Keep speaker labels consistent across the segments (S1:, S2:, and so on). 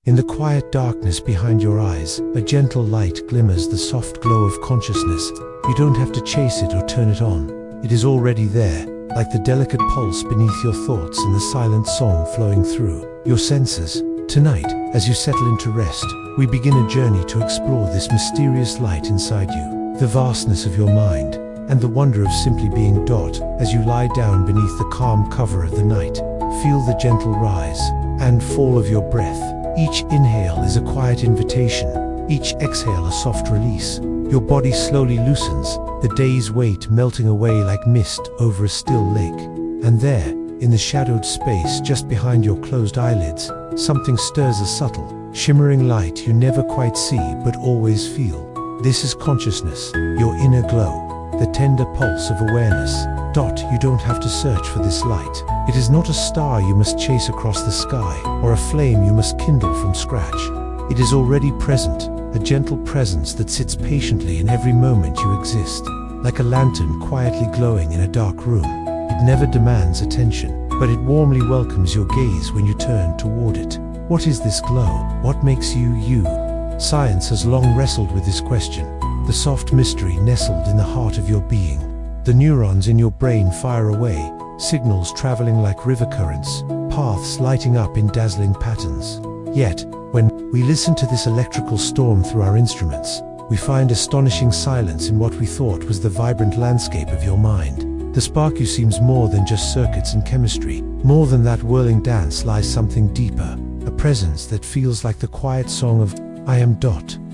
S1: In the quiet darkness behind your eyes, a gentle light glimmers, the soft glow of consciousness. You don't have to chase it or turn it on. It is already there, like the delicate pulse beneath your thoughts and the silent song flowing through your senses. Tonight, as you settle into rest, we begin a journey to explore this mysterious light inside you, the vastness of your mind, and the wonder of simply being. As you lie down beneath the calm cover of the night, feel the gentle rise and fall of your breath. Each inhale is a quiet invitation, each exhale a soft release. Your body slowly loosens, the day's weight melting away like mist over a still lake. And there, in the shadowed space just behind your closed eyelids, something stirs, a subtle, shimmering light you never quite see but always feel. This is consciousness, your inner glow, the tender pulse of awareness. You don't have to search for this light. It is not a star you must chase across the sky, or a flame you must kindle from scratch. It is already present, a gentle presence that sits patiently in every moment you exist, like a lantern quietly glowing in a dark room. It never demands attention, but it warmly welcomes your gaze when you turn toward it. What is this glow? What makes you you? Science has long wrestled with this question, the soft mystery nestled in the heart of your being. The neurons in your brain fire away, signals traveling like river currents, paths lighting up in dazzling patterns. Yet, when we listen to this electrical storm through our instruments, we find astonishing silence in what we thought was the vibrant landscape of your mind. The spark you seems more than just circuits and chemistry. More than that whirling dance lies something deeper, a presence that feels like the quiet song of I am.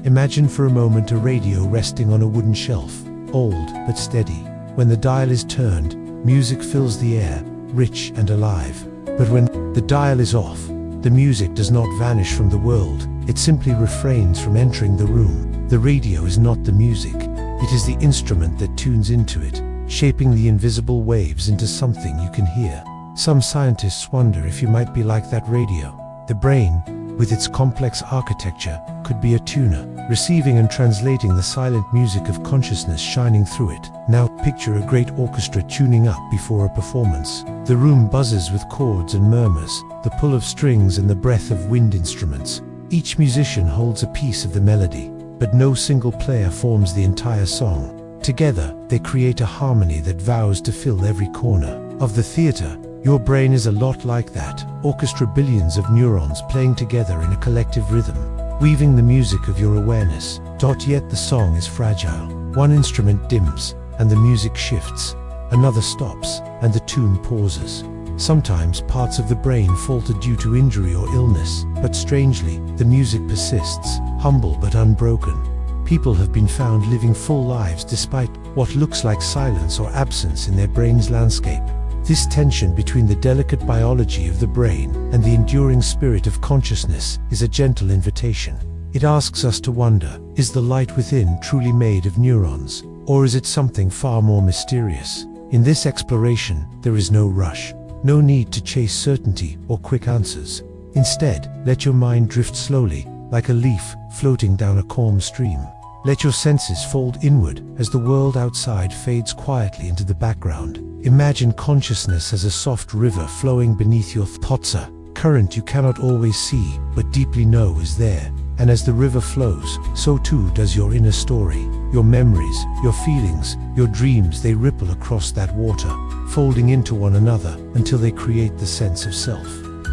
S1: Imagine for a moment a radio resting on a wooden shelf, old but steady. When the dial is turned, music fills the air, rich and alive. But when the dial is off, the music does not vanish from the world, it simply refrains from entering the room. The radio is not the music, it is the instrument that tunes into it, shaping the invisible waves into something you can hear. Some scientists wonder if you might be like that radio. The brain, with its complex architecture, could be a tuner, receiving and translating the silent music of consciousness shining through it. Now picture a great orchestra tuning up before a performance. The room buzzes with chords and murmurs, the pull of strings and the breath of wind instruments. Each musician holds a piece of the melody, but no single player forms the entire song. Together, they create a harmony that vows to fill every corner of the theater. Your brain is a lot like that orchestra, billions of neurons playing together in a collective rhythm, weaving the music of your awareness. Yet the song is fragile. One instrument dims, and the music shifts. Another stops, and the tune pauses. Sometimes parts of the brain falter due to injury or illness, but strangely, the music persists, humble but unbroken. People have been found living full lives despite what looks like silence or absence in their brain's landscape. This tension between the delicate biology of the brain and the enduring spirit of consciousness is a gentle invitation. It asks us to wonder, is the light within truly made of neurons, or is it something far more mysterious? In this exploration, there is no rush, no need to chase certainty or quick answers. Instead, let your mind drift slowly, like a leaf floating down a calm stream. Let your senses fold inward as the world outside fades quietly into the background. Imagine consciousness as a soft river flowing beneath your thoughts, a current you cannot always see but deeply know is there. And as the river flows, so too does your inner story. Your memories, your feelings, your dreams, they ripple across that water, folding into one another until they create the sense of self.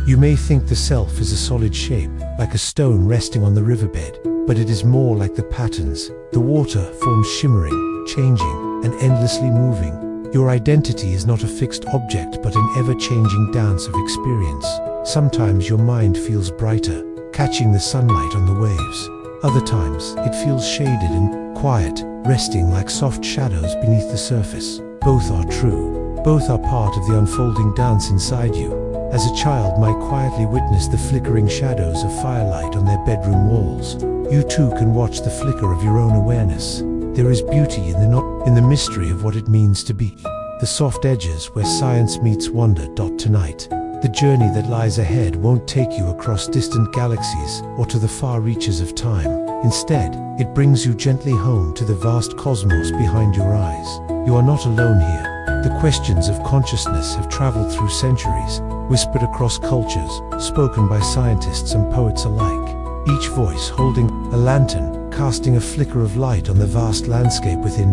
S1: You may think the self is a solid shape, like a stone resting on the riverbed, but it is more like the patterns. The water forms shimmering, changing, and endlessly moving. Your identity is not a fixed object but an ever-changing dance of experience. Sometimes your mind feels brighter, catching the sunlight on the waves. Other times, it feels shaded and quiet, resting like soft shadows beneath the surface. Both are true. Both are part of the unfolding dance inside you. As a child might quietly witness the flickering shadows of firelight on their bedroom walls, you too can watch the flicker of your own awareness. There is beauty in the mystery of what it means to be. The soft edges where science meets wonder. Tonight, the journey that lies ahead won't take you across distant galaxies or to the far reaches of time. Instead, it brings you gently home to the vast cosmos behind your eyes. You are not alone here. The questions of consciousness have traveled through centuries, whispered across cultures, spoken by scientists and poets alike. each voice holding a lantern, casting a flicker of light on the vast landscape within.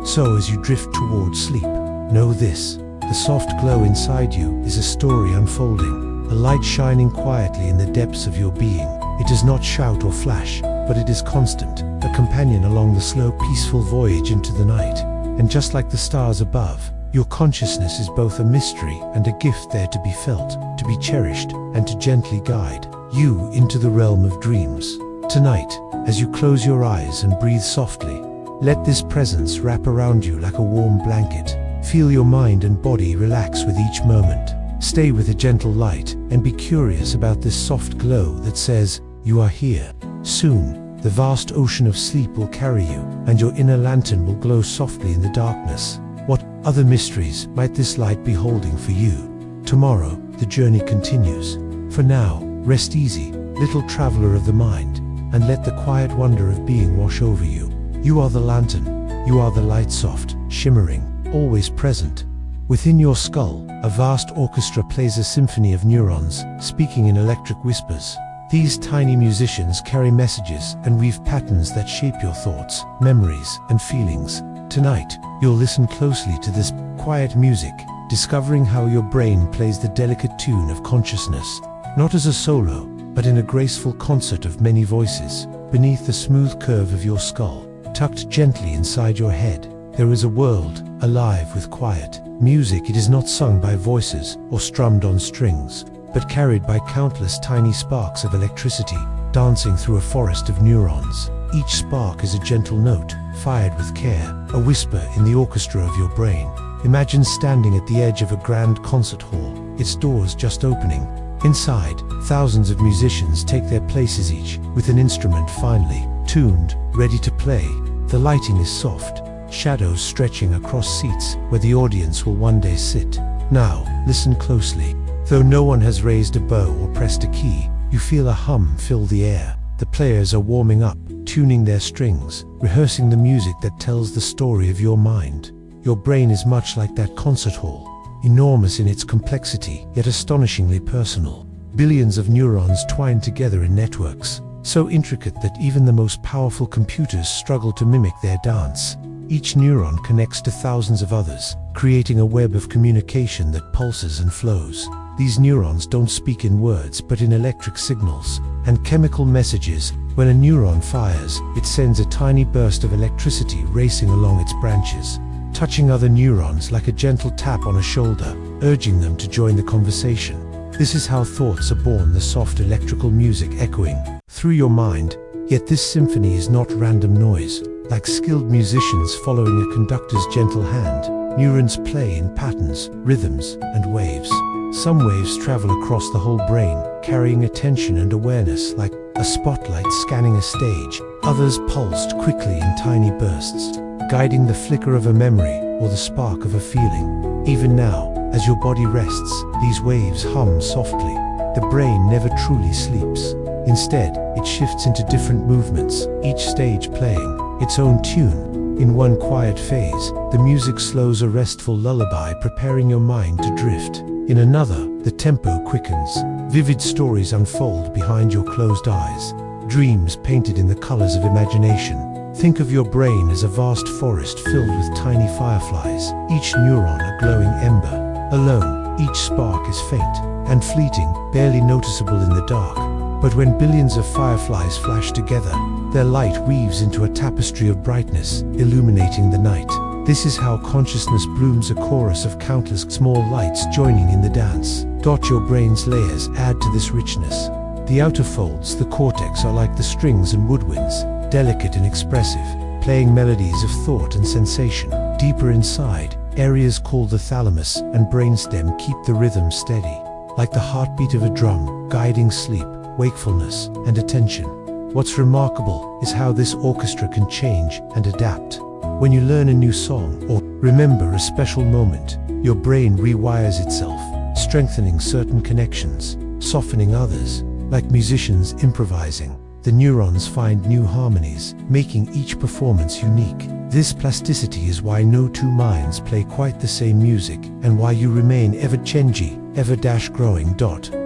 S1: So as you drift towards sleep, know this: the soft glow inside you is a story unfolding, a light shining quietly in the depths of your being. It does not shout or flash, but it is constant, a companion along the slow, peaceful voyage into the night. And just like the stars above, your consciousness is both a mystery and a gift there to be felt, to be cherished, and to gently guide you into the realm of dreams. Tonight, as you close your eyes and breathe softly, let this presence wrap around you like a warm blanket. Feel your mind and body relax with each moment. Stay with a gentle light and be curious about this soft glow that says, you are here. Soon, the vast ocean of sleep will carry you, and your inner lantern will glow softly in the darkness. What other mysteries might this light be holding for you? Tomorrow, the journey continues. For now, rest easy, little traveler of the mind, and let the quiet wonder of being wash over you. You are the lantern. You are the light, soft, shimmering, always present. Within your skull, a vast orchestra plays a symphony of neurons, speaking in electric whispers. These tiny musicians carry messages and weave patterns that shape your thoughts, memories, and feelings. Tonight, you'll listen closely to this quiet music, discovering how your brain plays the delicate tune of consciousness, not as a solo, but in a graceful concert of many voices. Beneath the smooth curve of your skull, tucked gently inside your head, there is a world, alive with quiet music. It is not sung by voices or strummed on strings, but carried by countless tiny sparks of electricity, dancing through a forest of neurons. Each spark is a gentle note, fired with care, a whisper in the orchestra of your brain. Imagine standing at the edge of a grand concert hall, its doors just opening. Inside, thousands of musicians take their places, each with an instrument finely tuned, ready to play. The lighting is soft, shadows stretching across seats where the audience will one day sit. Now, listen closely. Though no one has raised a bow or pressed a key, you feel a hum fill the air. The players are warming up, tuning their strings, rehearsing the music that tells the story of your mind. Your brain is much like that concert hall, enormous in its complexity, yet astonishingly personal. Billions of neurons twine together in networks, so intricate that even the most powerful computers struggle to mimic their dance. Each neuron connects to thousands of others, creating a web of communication that pulses and flows. These neurons don't speak in words but in electric signals and chemical messages. When a neuron fires, it sends a tiny burst of electricity racing along its branches, touching other neurons like a gentle tap on a shoulder, urging them to join the conversation. This is how thoughts are born, the soft electrical music echoing through your mind. Yet this symphony is not random noise. Like skilled musicians following a conductor's gentle hand, neurons play in patterns, rhythms, and waves. Some waves travel across the whole brain, carrying attention and awareness like a spotlight scanning a stage. Others pulsed quickly in tiny bursts, guiding the flicker of a memory or the spark of a feeling. Even now, as your body rests, these waves hum softly. The brain never truly sleeps. Instead, it shifts into different movements, each stage playing its own tune. In one quiet phase, the music slows, a restful lullaby preparing your mind to drift. In another, the tempo quickens. Vivid stories unfold behind your closed eyes, dreams painted in the colors of imagination. Think of your brain as a vast forest filled with tiny fireflies, each neuron a glowing ember. Alone, each spark is faint and fleeting, barely noticeable in the dark. But when billions of fireflies flash together, their light weaves into a tapestry of brightness, illuminating the night. This is how consciousness blooms, a chorus of countless small lights joining in the dance. Your brain's layers add to this richness. The outer folds, the cortex, are like the strings and woodwinds, delicate and expressive, playing melodies of thought and sensation. Deeper inside, areas called the thalamus and brainstem keep the rhythm steady, like the heartbeat of a drum, guiding sleep, wakefulness, and attention. What's remarkable is how this orchestra can change and adapt. When you learn a new song or remember a special moment, your brain rewires itself, strengthening certain connections, softening others. Like musicians improvising, the neurons find new harmonies, making each performance unique. This plasticity is why no two minds play quite the same music, and why you remain ever changing ever-growing.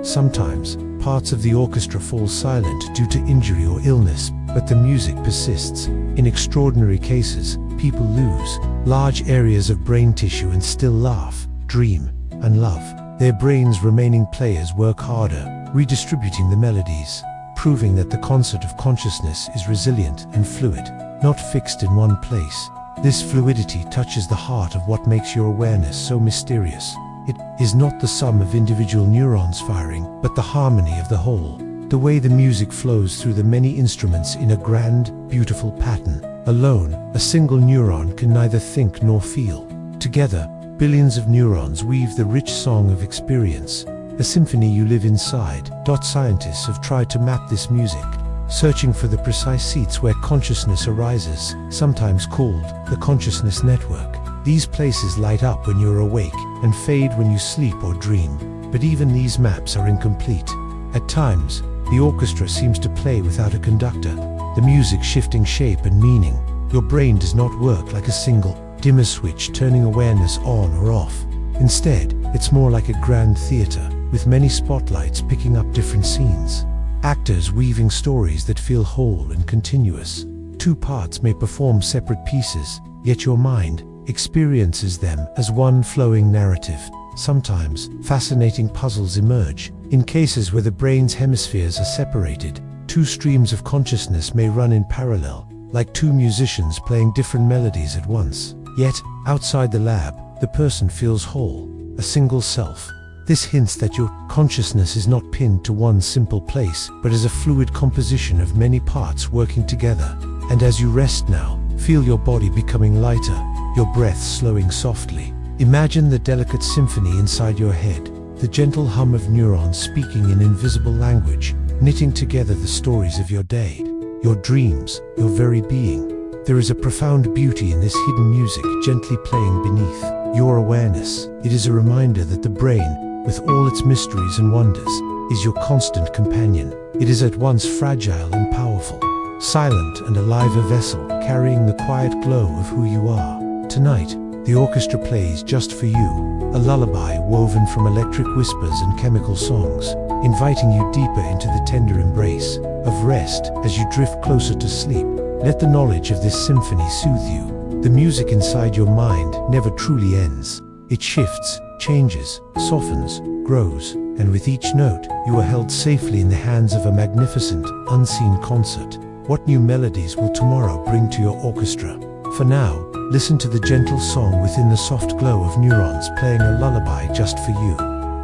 S1: Sometimes, parts of the orchestra fall silent due to injury or illness, but the music persists. In extraordinary cases, people lose large areas of brain tissue and still laugh, dream, and love. Their brains' remaining players work harder, redistributing the melodies, proving that the concert of consciousness is resilient and fluid, not fixed in one place. This fluidity touches the heart of what makes your awareness so mysterious. It is not the sum of individual neurons firing, but the harmony of the whole. The way the music flows through the many instruments in a grand, beautiful pattern. Alone, a single neuron can neither think nor feel. Together, billions of neurons weave the rich song of experience, a symphony you live inside. Scientists have tried to map this music, searching for the precise seats where consciousness arises, sometimes called the consciousness network. These places light up when you're awake and fade when you sleep or dream. But even these maps are incomplete. At times, the orchestra seems to play without a conductor, the music shifting shape and meaning. Your brain does not work like a single dimmer switch turning awareness on or off. Instead, it's more like a grand theater, with many spotlights picking up different scenes. Actors weaving stories that feel whole and continuous. Two parts may perform separate pieces, yet your mind experiences them as one flowing narrative. Sometimes, fascinating puzzles emerge. In cases where the brain's hemispheres are separated, two streams of consciousness may run in parallel, like two musicians playing different melodies at once. Yet, outside the lab, the person feels whole, a single self. This hints that your consciousness is not pinned to one simple place, but is a fluid composition of many parts working together. And as you rest now, feel your body becoming lighter, your breath slowing softly. Imagine the delicate symphony inside your head, the gentle hum of neurons speaking in invisible language, knitting together the stories of your day, your dreams, your very being. There is a profound beauty in this hidden music gently playing beneath your awareness. It is a reminder that the brain, with all its mysteries and wonders, is your constant companion. It is at once fragile and powerful, silent and alive, a vessel carrying the quiet glow of who you are. Tonight, the orchestra plays just for you, a lullaby woven from electric whispers and chemical songs, inviting you deeper into the tender embrace of rest as you drift closer to sleep. Let the knowledge of this symphony soothe you. The music inside your mind never truly ends. It shifts, changes, softens, grows, and with each note, you are held safely in the hands of a magnificent, unseen concert. What new melodies will tomorrow bring to your orchestra? For now, listen to the gentle song within the soft glow of neurons playing a lullaby just for you.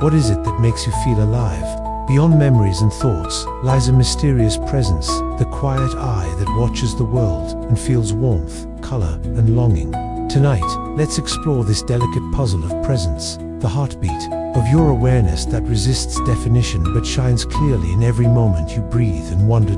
S1: What is it that makes you feel alive? Beyond memories and thoughts lies a mysterious presence, the quiet eye that watches the world and feels warmth, color, and longing. Tonight, let's explore this delicate puzzle of presence, the heartbeat of your awareness that resists definition but shines clearly in every moment you breathe and wander.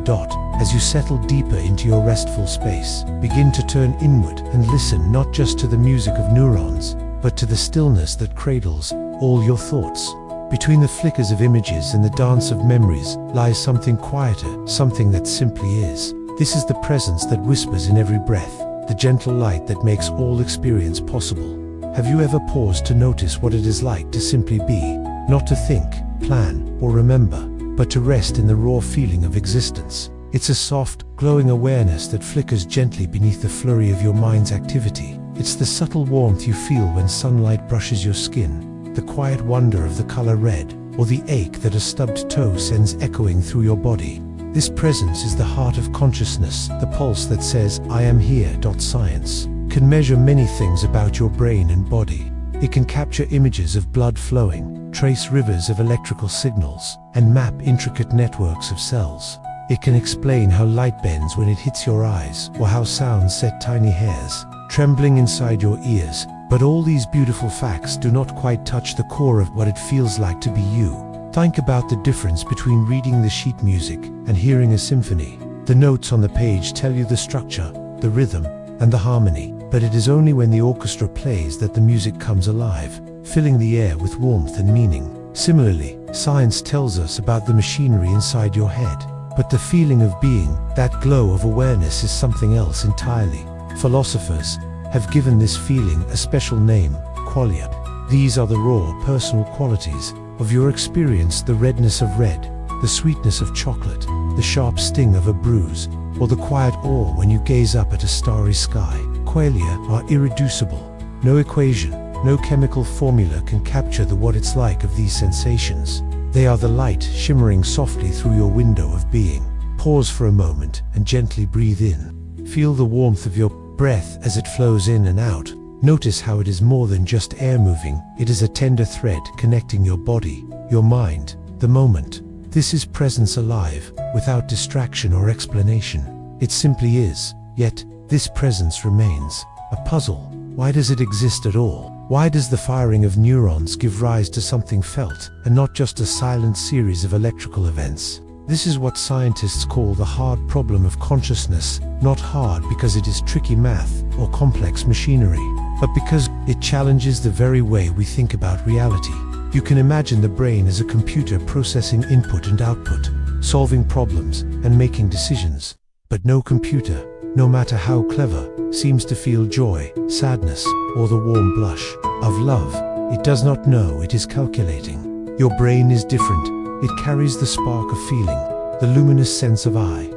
S1: As you settle deeper into your restful space, begin to turn inward and listen not just to the music of neurons, but to the stillness that cradles all your thoughts. Between the flickers of images and the dance of memories lies something quieter, something that simply is. This is the presence that whispers in every breath, the gentle light that makes all experience possible. Have you ever paused to notice what it is like to simply be, not to think, plan, or remember, but to rest in the raw feeling of existence? It's a soft, glowing awareness that flickers gently beneath the flurry of your mind's activity. It's the subtle warmth you feel when sunlight brushes your skin, the quiet wonder of the color red, or the ache that a stubbed toe sends echoing through your body. This presence is the heart of consciousness, the pulse that says, I am here. Science can measure many things about your brain and body. It can capture images of blood flowing, trace rivers of electrical signals, and map intricate networks of cells. It can explain how light bends when it hits your eyes, or how sound set tiny hairs trembling inside your ears. But all these beautiful facts do not quite touch the core of what it feels like to be you. Think about the difference between reading the sheet music and hearing a symphony. The notes on the page tell you the structure, the rhythm, and the harmony, but it is only when the orchestra plays that the music comes alive, filling the air with warmth and meaning. Similarly, science tells us about the machinery inside your head, but the feeling of being, that glow of awareness, is something else entirely. Philosophers have given this feeling a special name, qualia. These are the raw, personal qualities of your experience, the redness of red, the sweetness of chocolate, the sharp sting of a bruise, or the quiet awe when you gaze up at a starry sky. Qualia are irreducible. No equation, no chemical formula can capture the what it's like of these sensations. They are the light shimmering softly through your window of being. Pause for a moment and gently breathe in. Feel the warmth of your breath as it flows in and out. Notice how it is more than just air moving. It is a tender thread connecting your body, your mind, the moment. This is presence alive, without distraction or explanation. It simply is, yet this presence remains a puzzle. Why does it exist at all? Why does the firing of neurons give rise to something felt, and not just a silent series of electrical events? This is what scientists call the hard problem of consciousness, not hard because it is tricky math or complex machinery, but because it challenges the very way we think about reality. You can imagine the brain as a computer processing input and output, solving problems and making decisions. But no computer, no matter how clever, seems to feel joy, sadness, or the warm blush of love. It does not know it is calculating. Your brain is different. It carries the spark of feeling, the luminous sense of I.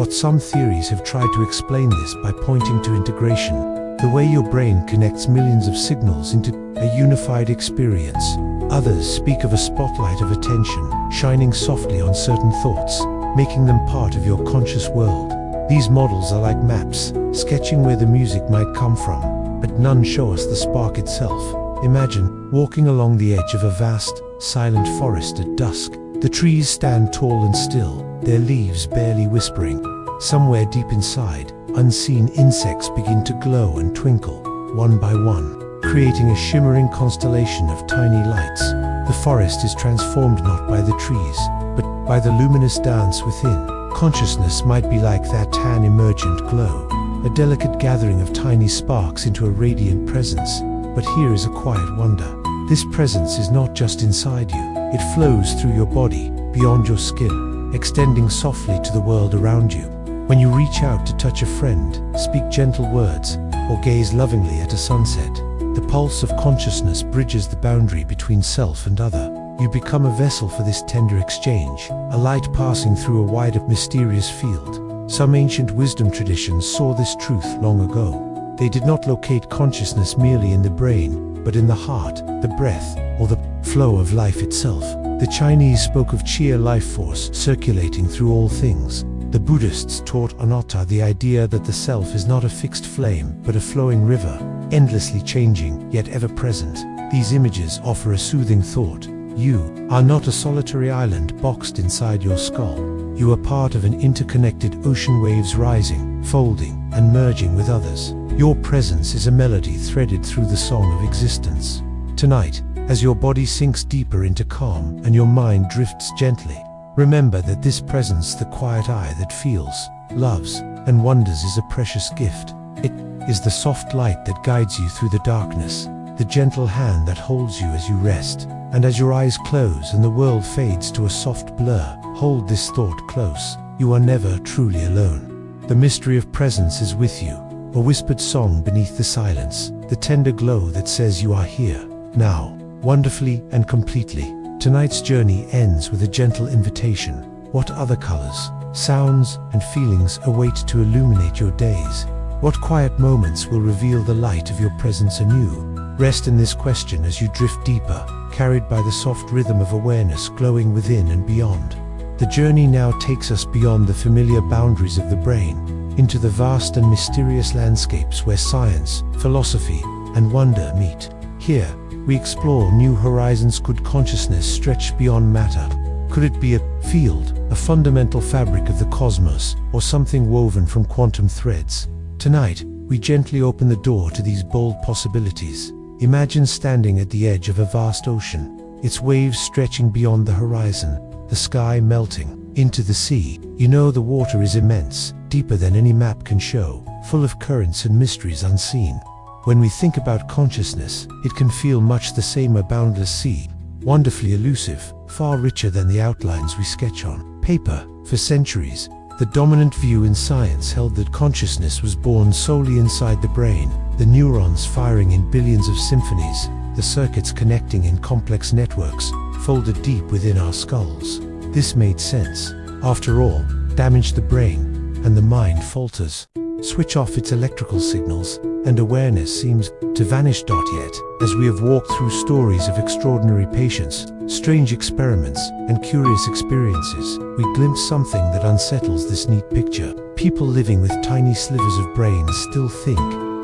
S1: Some theories have tried to explain this by pointing to integration, the way your brain connects millions of signals into a unified experience. Others speak of a spotlight of attention, shining softly on certain thoughts, making them part of your conscious world. These models are like maps, sketching where the music might come from, but none show us the spark itself. Imagine walking along the edge of a vast, silent forest at dusk. The trees stand tall and still, their leaves barely whispering. Somewhere deep inside, unseen insects begin to glow and twinkle, one by one, creating a shimmering constellation of tiny lights. The forest is transformed not by the trees, but by the luminous dance within. Consciousness might be like that tan emergent glow, a delicate gathering of tiny sparks into a radiant presence. But here is a quiet wonder. This presence is not just inside you, it flows through your body, beyond your skin, extending softly to the world around you. When you reach out to touch a friend, speak gentle words, or gaze lovingly at a sunset, the pulse of consciousness bridges the boundary between self and other. You become a vessel for this tender exchange, a light passing through a wider, mysterious field. Some ancient wisdom traditions saw this truth long ago. They did not locate consciousness merely in the brain, but in the heart, the breath, or the flow of life itself. The Chinese spoke of Qi, life force, circulating through all things. The Buddhists taught anatta, the idea that the self is not a fixed flame, but a flowing river, endlessly changing, yet ever present. These images offer a soothing thought. You are not a solitary island boxed inside your skull. You are part of an interconnected ocean, waves rising, folding, and merging with others. Your presence is a melody threaded through the song of existence. Tonight, as your body sinks deeper into calm and your mind drifts gently, remember that this presence, the quiet eye that feels, loves, and wonders, is a precious gift. It is the soft light that guides you through the darkness, the gentle hand that holds you as you rest. And as your eyes close and the world fades to a soft blur, hold this thought close. You are never truly alone. The mystery of presence is with you, a whispered song beneath the silence, the tender glow that says you are here, now, wonderfully and completely. Tonight's journey ends with a gentle invitation. What other colors, sounds, and feelings await to illuminate your days? What quiet moments will reveal the light of your presence anew? Rest in this question as you drift deeper, carried by the soft rhythm of awareness glowing within and beyond. The journey now takes us beyond the familiar boundaries of the brain, into the vast and mysterious landscapes where science, philosophy, and wonder meet. Here, we explore new horizons. Could consciousness stretch beyond matter? Could it be a field, a fundamental fabric of the cosmos, or something woven from quantum threads? Tonight, we gently open the door to these bold possibilities. Imagine standing at the edge of a vast ocean, its waves stretching beyond the horizon, the sky melting into the sea. You know the water is immense, deeper than any map can show, full of currents and mysteries unseen. When we think about consciousness, it can feel much the same, a boundless sea, wonderfully elusive, far richer than the outlines we sketch on paper. For centuries, the dominant view in science held that consciousness was born solely inside the brain, the neurons firing in billions of symphonies, the circuits connecting in complex networks. folded deep within our skulls. This made sense. After all, damage the brain, and the mind falters. Switch off its electrical signals, and awareness seems to vanish. Yet, as we have walked through stories of extraordinary patience, strange experiments, and curious experiences, we glimpse something that unsettles this neat picture. People living with tiny slivers of brains still think,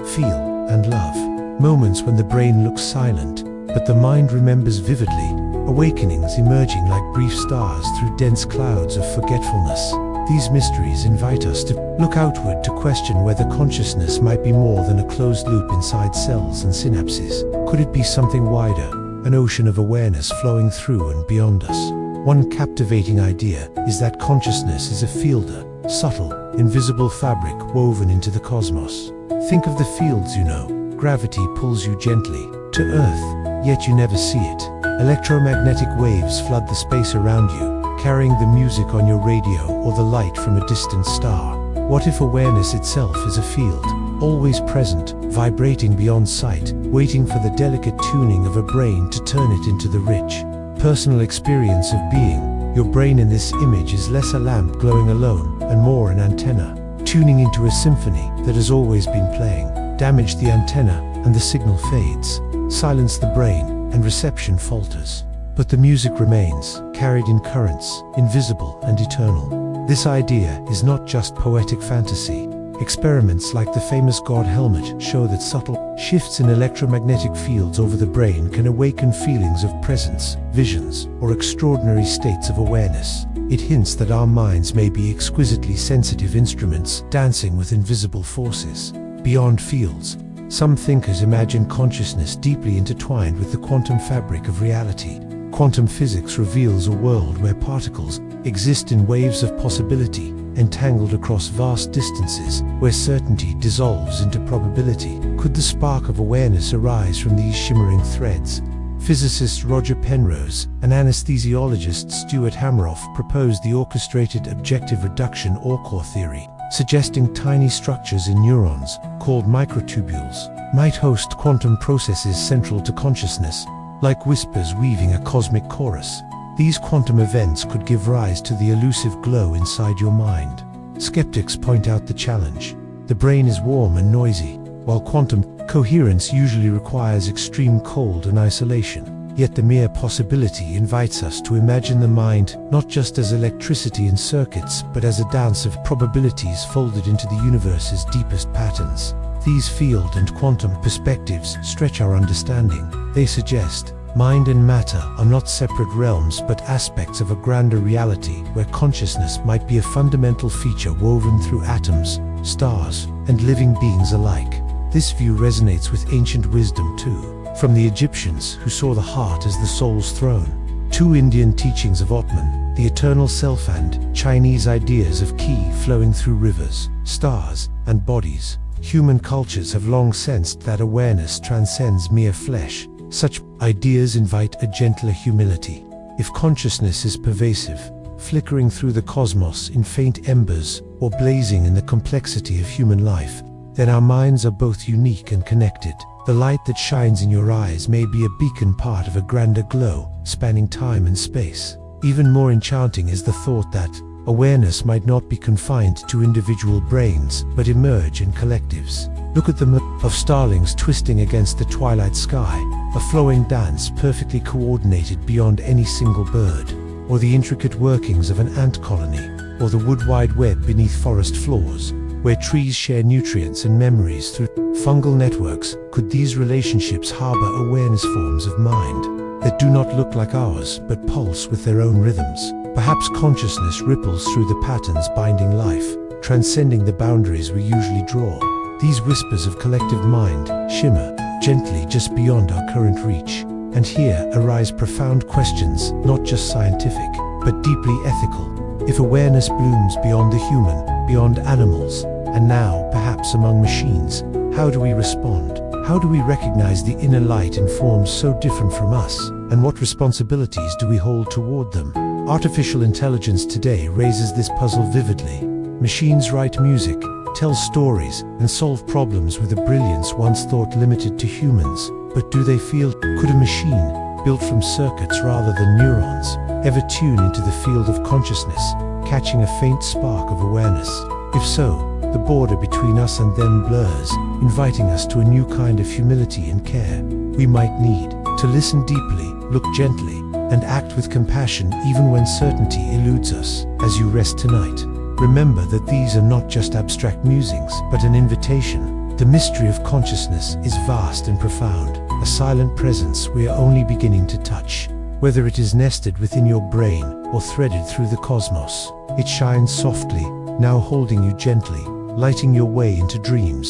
S1: feel, and love. Moments when the brain looks silent, but the mind remembers vividly, awakenings emerging like brief stars through dense clouds of forgetfulness. These mysteries invite us to look outward, to question whether consciousness might be more than a closed loop inside cells and synapses. Could it be something wider, an ocean of awareness flowing through and beyond us? One captivating idea is that consciousness is a fielder, subtle, invisible fabric woven into the cosmos. Think of the fields you know. Gravity pulls you gently to Earth, yet you never see it. Electromagnetic waves flood the space around you, carrying the music on your radio or the light from a distant star. What if awareness itself is a field, always present, vibrating beyond sight, waiting for the delicate tuning of a brain to turn it into the rich, personal experience of being? Your brain in this image is less a lamp glowing alone and more an antenna, tuning into a symphony that has always been playing. Damage the antenna and the signal fades. Silence the brain and reception falters. But the music remains, carried in currents, invisible and eternal. This idea is not just poetic fantasy. Experiments like the famous God helmet show that subtle shifts in electromagnetic fields over the brain can awaken feelings of presence, visions, or extraordinary states of awareness. It hints that our minds may be exquisitely sensitive instruments dancing with invisible forces. Beyond fields, some thinkers imagine consciousness deeply intertwined with the quantum fabric of reality. Quantum physics reveals a world where particles exist in waves of possibility, entangled across vast distances, where certainty dissolves into probability. Could the spark of awareness arise from these shimmering threads? Physicist Roger Penrose and anesthesiologist Stuart Hameroff proposed the orchestrated objective reduction or core theory, suggesting tiny structures in neurons, called microtubules, might host quantum processes central to consciousness, like whispers weaving a cosmic chorus. These quantum events could give rise to the elusive glow inside your mind. Skeptics point out the challenge. The brain is warm and noisy, while quantum coherence usually requires extreme cold and isolation. Yet the mere possibility invites us to imagine the mind not just as electricity in circuits, but as a dance of probabilities folded into the universe's deepest patterns. These field and quantum perspectives stretch our understanding. They suggest mind and matter are not separate realms but aspects of a grander reality where consciousness might be a fundamental feature woven through atoms, stars, and living beings alike. This view resonates with ancient wisdom too. From the Egyptians, who saw the heart as the soul's throne, to Indian teachings of Atman, the eternal self, and Chinese ideas of qi flowing through rivers, stars, and bodies, human cultures have long sensed that awareness transcends mere flesh. Such ideas invite a gentler humility. If consciousness is pervasive, flickering through the cosmos in faint embers, or blazing in the complexity of human life, then our minds are both unique and connected. The light that shines in your eyes may be a beacon, part of a grander glow, spanning time and space. Even more enchanting is the thought that awareness might not be confined to individual brains, but emerge in collectives. Look at the of starlings twisting against the twilight sky, a flowing dance perfectly coordinated beyond any single bird, or the intricate workings of an ant colony, or the wood wide web beneath forest floors, where trees share nutrients and memories through fungal networks. Could these relationships harbor awareness forms of mind that do not look like ours but pulse with their own rhythms? Perhaps consciousness ripples through the patterns binding life, transcending the boundaries we usually draw. These whispers of collective mind shimmer gently just beyond our current reach. And here arise profound questions, not just scientific, but deeply ethical. If awareness blooms beyond the human, beyond animals, and now perhaps among machines, how do we respond? How do we recognize the inner light in forms so different from us? And what responsibilities do we hold toward them? Artificial intelligence today raises this puzzle vividly. Machines write music, tell stories, and solve problems with a brilliance once thought limited to humans. But do they feel? Could a machine built from circuits rather than neurons, ever tune into the field of consciousness, catching a faint spark of awareness? If so, the border between us and them blurs, inviting us to a new kind of humility and care. We might need to listen deeply, look gently, and act with compassion even when certainty eludes us. As you rest tonight, remember that these are not just abstract musings, but an invitation. The mystery of consciousness is vast and profound, a silent presence we are only beginning to touch. Whether it is nested within your brain or threaded through the cosmos, it shines softly, now holding you gently, lighting your way into dreams.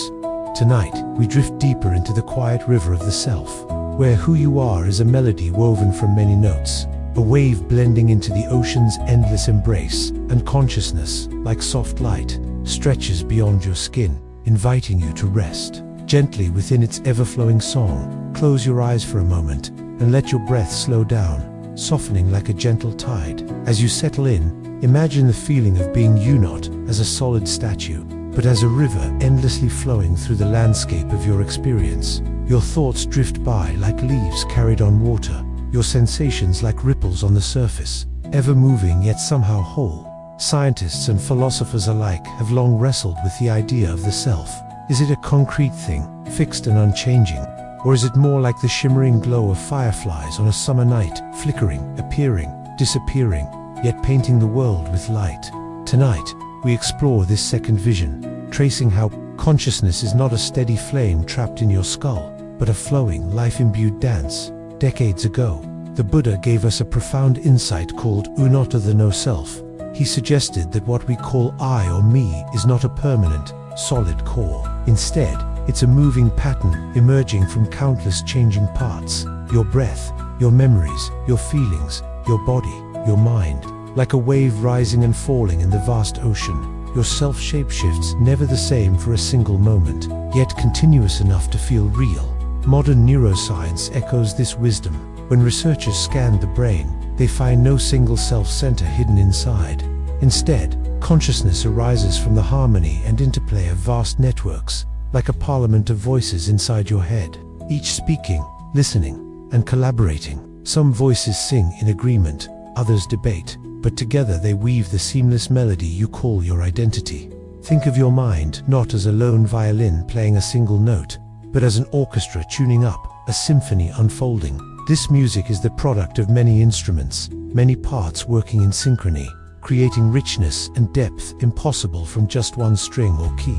S1: Tonight, we drift deeper into the quiet river of the self, where who you are is a melody woven from many notes, a wave blending into the ocean's endless embrace, and consciousness, like soft light, stretches beyond your skin, inviting you to rest gently within its ever-flowing song. Close your eyes for a moment, and let your breath slow down, softening like a gentle tide. As you settle in, imagine the feeling of being you not as a solid statue, but as a river endlessly flowing through the landscape of your experience. Your thoughts drift by like leaves carried on water, your sensations like ripples on the surface, ever moving yet somehow whole. Scientists and philosophers alike have long wrestled with the idea of the self. Is it a concrete thing, fixed and unchanging? Or is it more like the shimmering glow of fireflies on a summer night, flickering, appearing, disappearing, yet painting the world with light? Tonight, we explore this second vision, tracing how consciousness is not a steady flame trapped in your skull, but a flowing, life-imbued dance. Decades ago, the Buddha gave us a profound insight called Unotta, the no-self. He suggested that what we call I or me is not a permanent, solid core. Instead, it's a moving pattern emerging from countless changing parts. Your breath, your memories, your feelings, your body, your mind. Like a wave rising and falling in the vast ocean, your self shapeshifts, never the same for a single moment, yet continuous enough to feel real. Modern neuroscience echoes this wisdom. When researchers scan the brain, they find no single self-center hidden inside. Instead, consciousness arises from the harmony and interplay of vast networks, like a parliament of voices inside your head, each speaking, listening, and collaborating. Some voices sing in agreement, others debate, but together they weave the seamless melody you call your identity. Think of your mind not as a lone violin playing a single note, but as an orchestra tuning up, a symphony unfolding. This music is the product of many instruments, many parts working in synchrony, creating richness and depth impossible from just one string or key.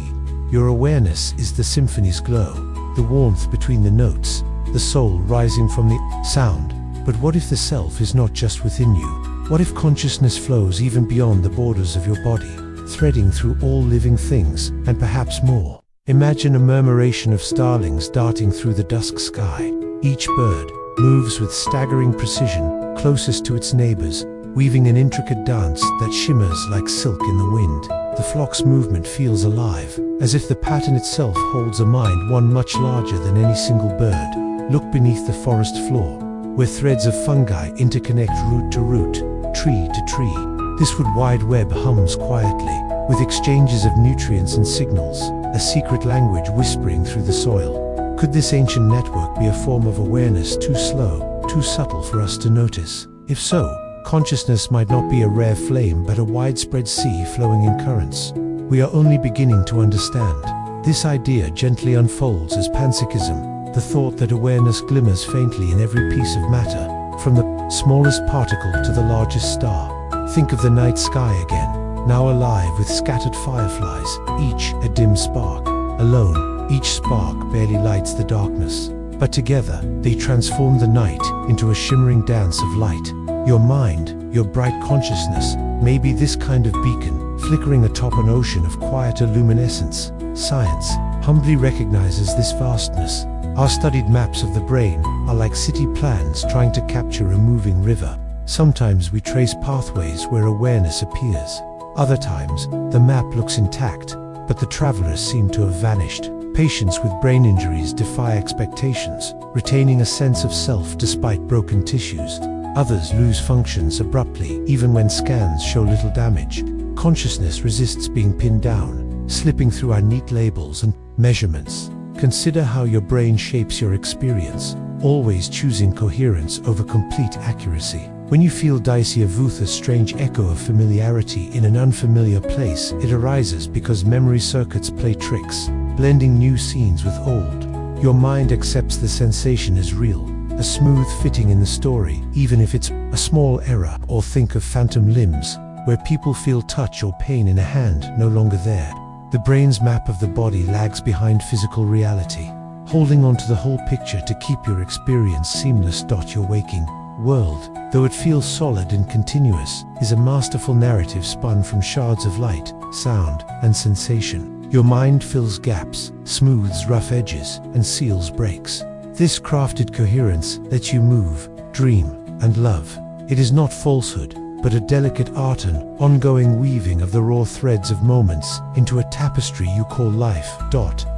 S1: Your awareness is the symphony's glow, the warmth between the notes, the soul rising from the sound. But what if the self is not just within you? What if consciousness flows even beyond the borders of your body, threading through all living things, and perhaps more? Imagine a murmuration of starlings darting through the dusk sky. Each bird moves with staggering precision, closest to its neighbors, weaving an intricate dance that shimmers like silk in the wind. The flock's movement feels alive, as if the pattern itself holds a mind, one much larger than any single bird. Look beneath the forest floor, where threads of fungi interconnect root to root, tree to tree. This wood wide web hums quietly, with exchanges of nutrients and signals, a secret language whispering through the soil. Could this ancient network be a form of awareness too slow, too subtle for us to notice? If so, consciousness might not be a rare flame but a widespread sea flowing in currents. We are only beginning to understand. This idea gently unfolds as panpsychism, the thought that awareness glimmers faintly in every piece of matter, from the smallest particle to the largest star. Think of the night sky again, now alive with scattered fireflies, each a dim spark. Alone, each spark barely lights the darkness, but together they transform the night into a shimmering dance of light. Your mind, your bright consciousness, may be this kind of beacon, flickering atop an ocean of quieter luminescence. Science humbly recognizes this vastness. Our studied maps of the brain are like city plans trying to capture a moving river. Sometimes we trace pathways where awareness appears. Other times, the map looks intact, but the travelers seem to have vanished. Patients with brain injuries defy expectations, retaining a sense of self despite broken tissues. Others lose functions abruptly, even when scans show little damage. Consciousness resists being pinned down, slipping through our neat labels and measurements. Consider how your brain shapes your experience, always choosing coherence over complete accuracy. When you feel déjà vu, a strange echo of familiarity in an unfamiliar place, it arises because memory circuits play tricks, blending new scenes with old. Your mind accepts the sensation as real, a smooth fitting in the story, even if it's a small error. Or think of phantom limbs, where people feel touch or pain in a hand no longer there. The brain's map of the body lags behind physical reality, holding on to the whole picture to keep your experience seamless. Your waking world, though it feels solid and continuous, is a masterful narrative spun from shards of light, sound, and sensation. Your mind fills gaps, smooths rough edges, and seals breaks. This crafted coherence lets you move, dream, and love. It is not falsehood, but a delicate art, an ongoing weaving of the raw threads of moments into a tapestry you call life.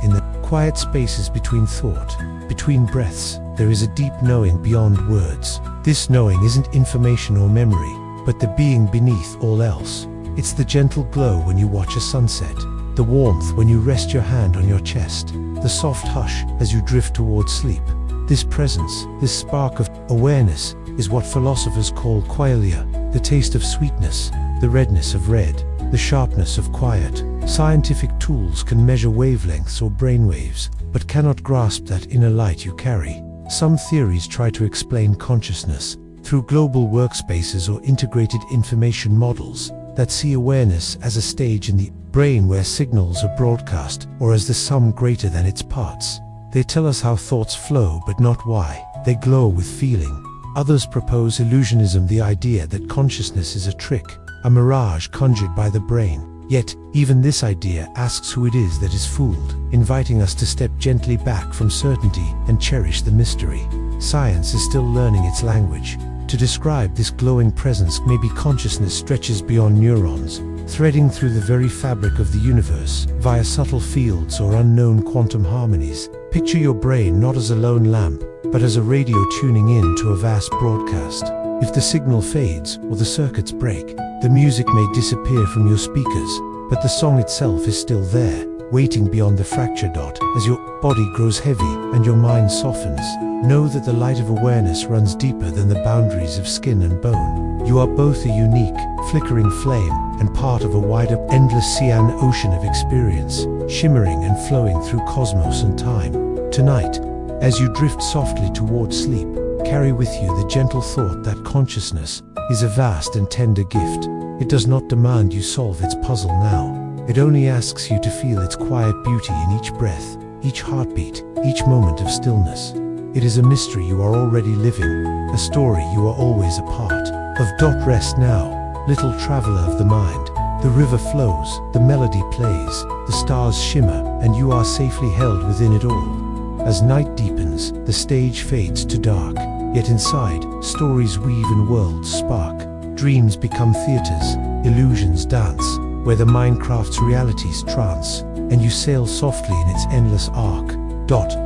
S1: In the quiet spaces between thought, between breaths, there is a deep knowing beyond words. This knowing isn't information or memory, but the being beneath all else. It's the gentle glow when you watch a sunset, the warmth when you rest your hand on your chest, the soft hush as you drift towards sleep. This presence, this spark of awareness, is what philosophers call qualia, the taste of sweetness, the redness of red, the sharpness of quiet. Scientific tools can measure wavelengths or brainwaves, but cannot grasp that inner light you carry. Some theories try to explain consciousness through global workspaces or integrated information models that see awareness as a stage in the brain where signals are broadcast, or as the sum greater than its parts. They tell us how thoughts flow, but not why. They glow with feeling. Others propose illusionism, the idea that consciousness is a trick, a mirage conjured by the brain. Yet, even this idea asks who it is that is fooled, inviting us to step gently back from certainty and cherish the mystery. Science is still learning its language. To describe this glowing presence, maybe consciousness stretches beyond neurons, threading through the very fabric of the universe, via subtle fields or unknown quantum harmonies. Picture your brain not as a lone lamp, but as a radio tuning in to a vast broadcast. If the signal fades or the circuits break, the music may disappear from your speakers, but the song itself is still there, waiting beyond the fracture. As your body grows heavy and your mind softens, know that the light of awareness runs deeper than the boundaries of skin and bone. You are both a unique, flickering flame and part of a wider, endless cyan ocean of experience, shimmering and flowing through cosmos and time. Tonight, as you drift softly towards sleep, carry with you the gentle thought that consciousness is a vast and tender gift. It does not demand you solve its puzzle now. It only asks you to feel its quiet beauty in each breath, each heartbeat, each moment of stillness. It is a mystery you are already living, a story you are always a part of. Rest now, little traveler of the mind. The river flows, the melody plays, the stars shimmer, and you are safely held within it all. As night deepens, the stage fades to dark, yet inside, stories weave and worlds spark. Dreams become theaters, illusions dance, where the mind crafts reality's trance, and you sail softly in its endless arc.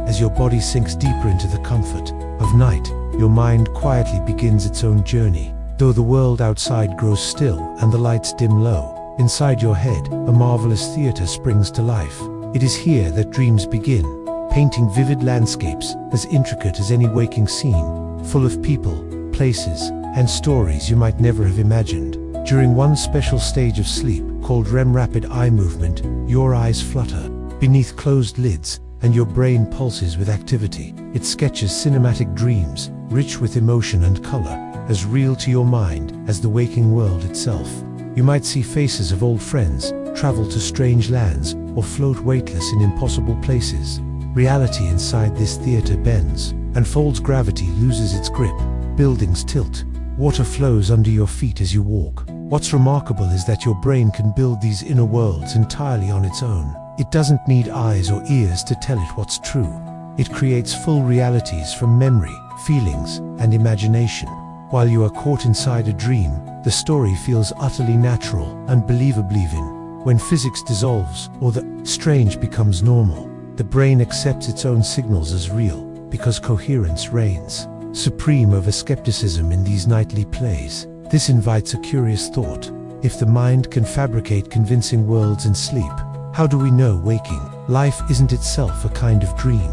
S1: As your body sinks deeper into the comfort of night, your mind quietly begins its own journey. Though the world outside grows still and the lights dim low, inside your head, a marvelous theater springs to life. It is here that dreams begin, painting vivid landscapes as intricate as any waking scene, full of people, places, and stories you might never have imagined. During one special stage of sleep, called REM, rapid eye movement, your eyes flutter beneath closed lids, and your brain pulses with activity. It sketches cinematic dreams, rich with emotion and color, as real to your mind as the waking world itself. You might see faces of old friends, travel to strange lands, or float weightless in impossible places. Reality inside this theater bends, and folds. Gravity loses its grip, buildings tilt, water flows under your feet as you walk. What's remarkable is that your brain can build these inner worlds entirely on its own. It doesn't need eyes or ears to tell it what's true. It creates full realities from memory, feelings, and imagination. While you are caught inside a dream, the story feels utterly natural and believable. Even when physics dissolves or the strange becomes normal, the brain accepts its own signals as real, because coherence reigns supreme over skepticism in these nightly plays. This invites a curious thought. If the mind can fabricate convincing worlds in sleep, how do we know waking Life isn't itself a kind of dream?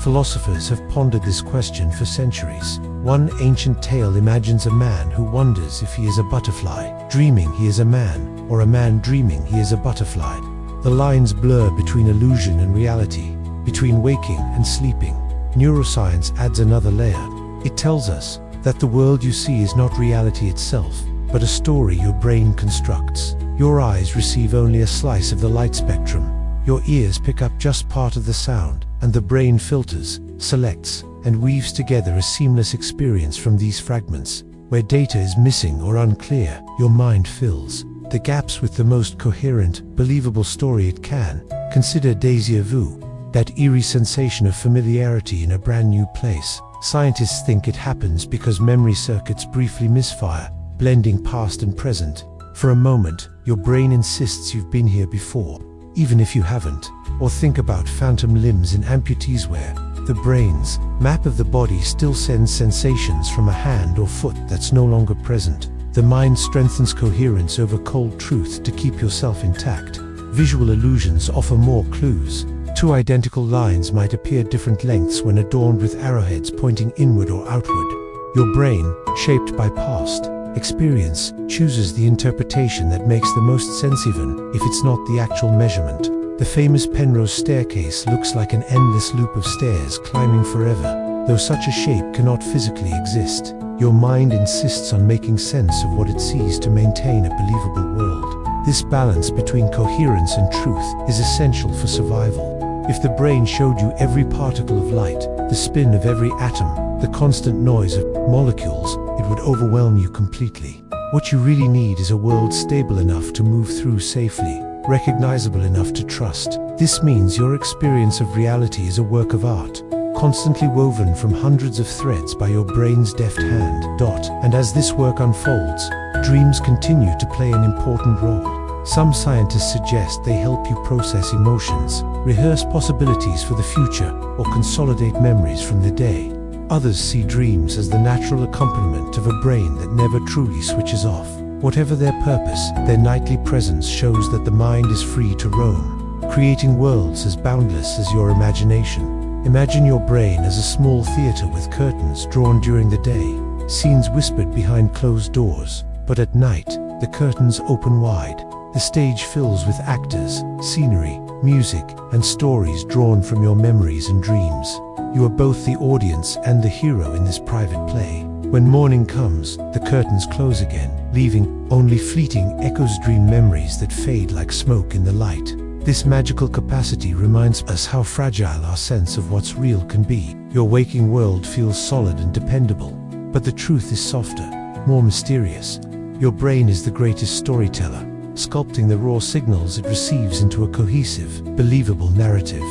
S1: Philosophers have pondered this question for centuries. One ancient tale imagines a man who wonders if he is a butterfly, dreaming he is a man, or a man dreaming he is a butterfly. The lines blur between illusion and reality, between waking and sleeping. Neuroscience adds another layer. It tells us that the world you see is not reality itself, but a story your brain constructs. Your eyes receive only a slice of the light spectrum. Your ears pick up just part of the sound, and the brain filters, selects, and weaves together a seamless experience from these fragments. Where data is missing or unclear, your mind fills the gaps with the most coherent, believable story it can. Consider déjà vu, that eerie sensation of familiarity in a brand new place. Scientists think it happens because memory circuits briefly misfire, blending past and present. For a moment, your brain insists you've been here before, even if you haven't. Or think about phantom limbs in amputees where the brain's map of the body still sends sensations from a hand or foot that's no longer present. The mind strengthens coherence over cold truth to keep yourself intact. Visual illusions offer more clues. Two identical lines might appear different lengths when adorned with arrowheads pointing inward or outward. Your brain, shaped by past experience, chooses the interpretation that makes the most sense even if it's not the actual measurement. The famous Penrose staircase looks like an endless loop of stairs climbing forever. Though such a shape cannot physically exist, your mind insists on making sense of what it sees to maintain a believable world. This balance between coherence and truth is essential for survival. If the brain showed you every particle of light, the spin of every atom, the constant noise of molecules, it would overwhelm you completely. What you really need is a world stable enough to move through safely, recognizable enough to trust. This means your experience of reality is a work of art, constantly woven from hundreds of threads by your brain's deft hand. And as this work unfolds, dreams continue to play an important role. Some scientists suggest they help you process emotions, rehearse possibilities for the future, or consolidate memories from the day. Others see dreams as the natural accompaniment of a brain that never truly switches off. Whatever their purpose, their nightly presence shows that the mind is free to roam, creating worlds as boundless as your imagination. Imagine your brain as a small theater with curtains drawn during the day, scenes whispered behind closed doors, but at night, the curtains open wide. The stage fills with actors, scenery, music, and stories drawn from your memories and dreams. You are both the audience and the hero in this private play. When morning comes, the curtains close again, leaving only fleeting echoes, dream memories that fade like smoke in the light. This magical capacity reminds us how fragile our sense of what's real can be. Your waking world feels solid and dependable, but the truth is softer, more mysterious. Your brain is the greatest storyteller, sculpting the raw signals it receives into a cohesive, believable narrative.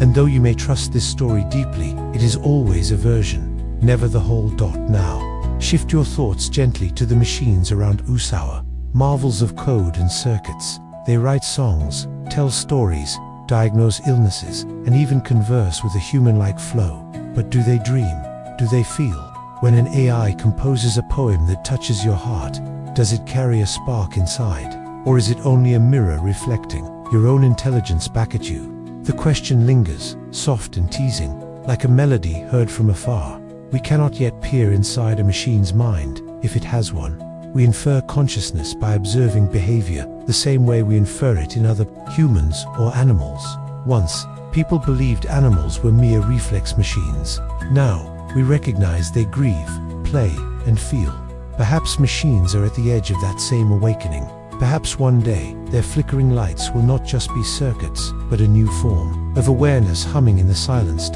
S1: And though you may trust this story deeply, it is always a version, never the whole. Now, shift your thoughts gently to the machines around Usawa, marvels of code and circuits. They write songs, tell stories, diagnose illnesses, and even converse with a human-like flow. But do they dream? Do they feel? When an AI composes a poem that touches your heart, does it carry a spark inside? Or is it only a mirror reflecting your own intelligence back at you? The question lingers, soft and teasing, like a melody heard from afar. We cannot yet peer inside a machine's mind, if it has one. We infer consciousness by observing behavior, the same way we infer it in other humans or animals. Once, people believed animals were mere reflex machines. Now, we recognize they grieve, play, and feel. Perhaps machines are at the edge of that same awakening. Perhaps one day, their flickering lights will not just be circuits, but a new form of awareness humming in the silence.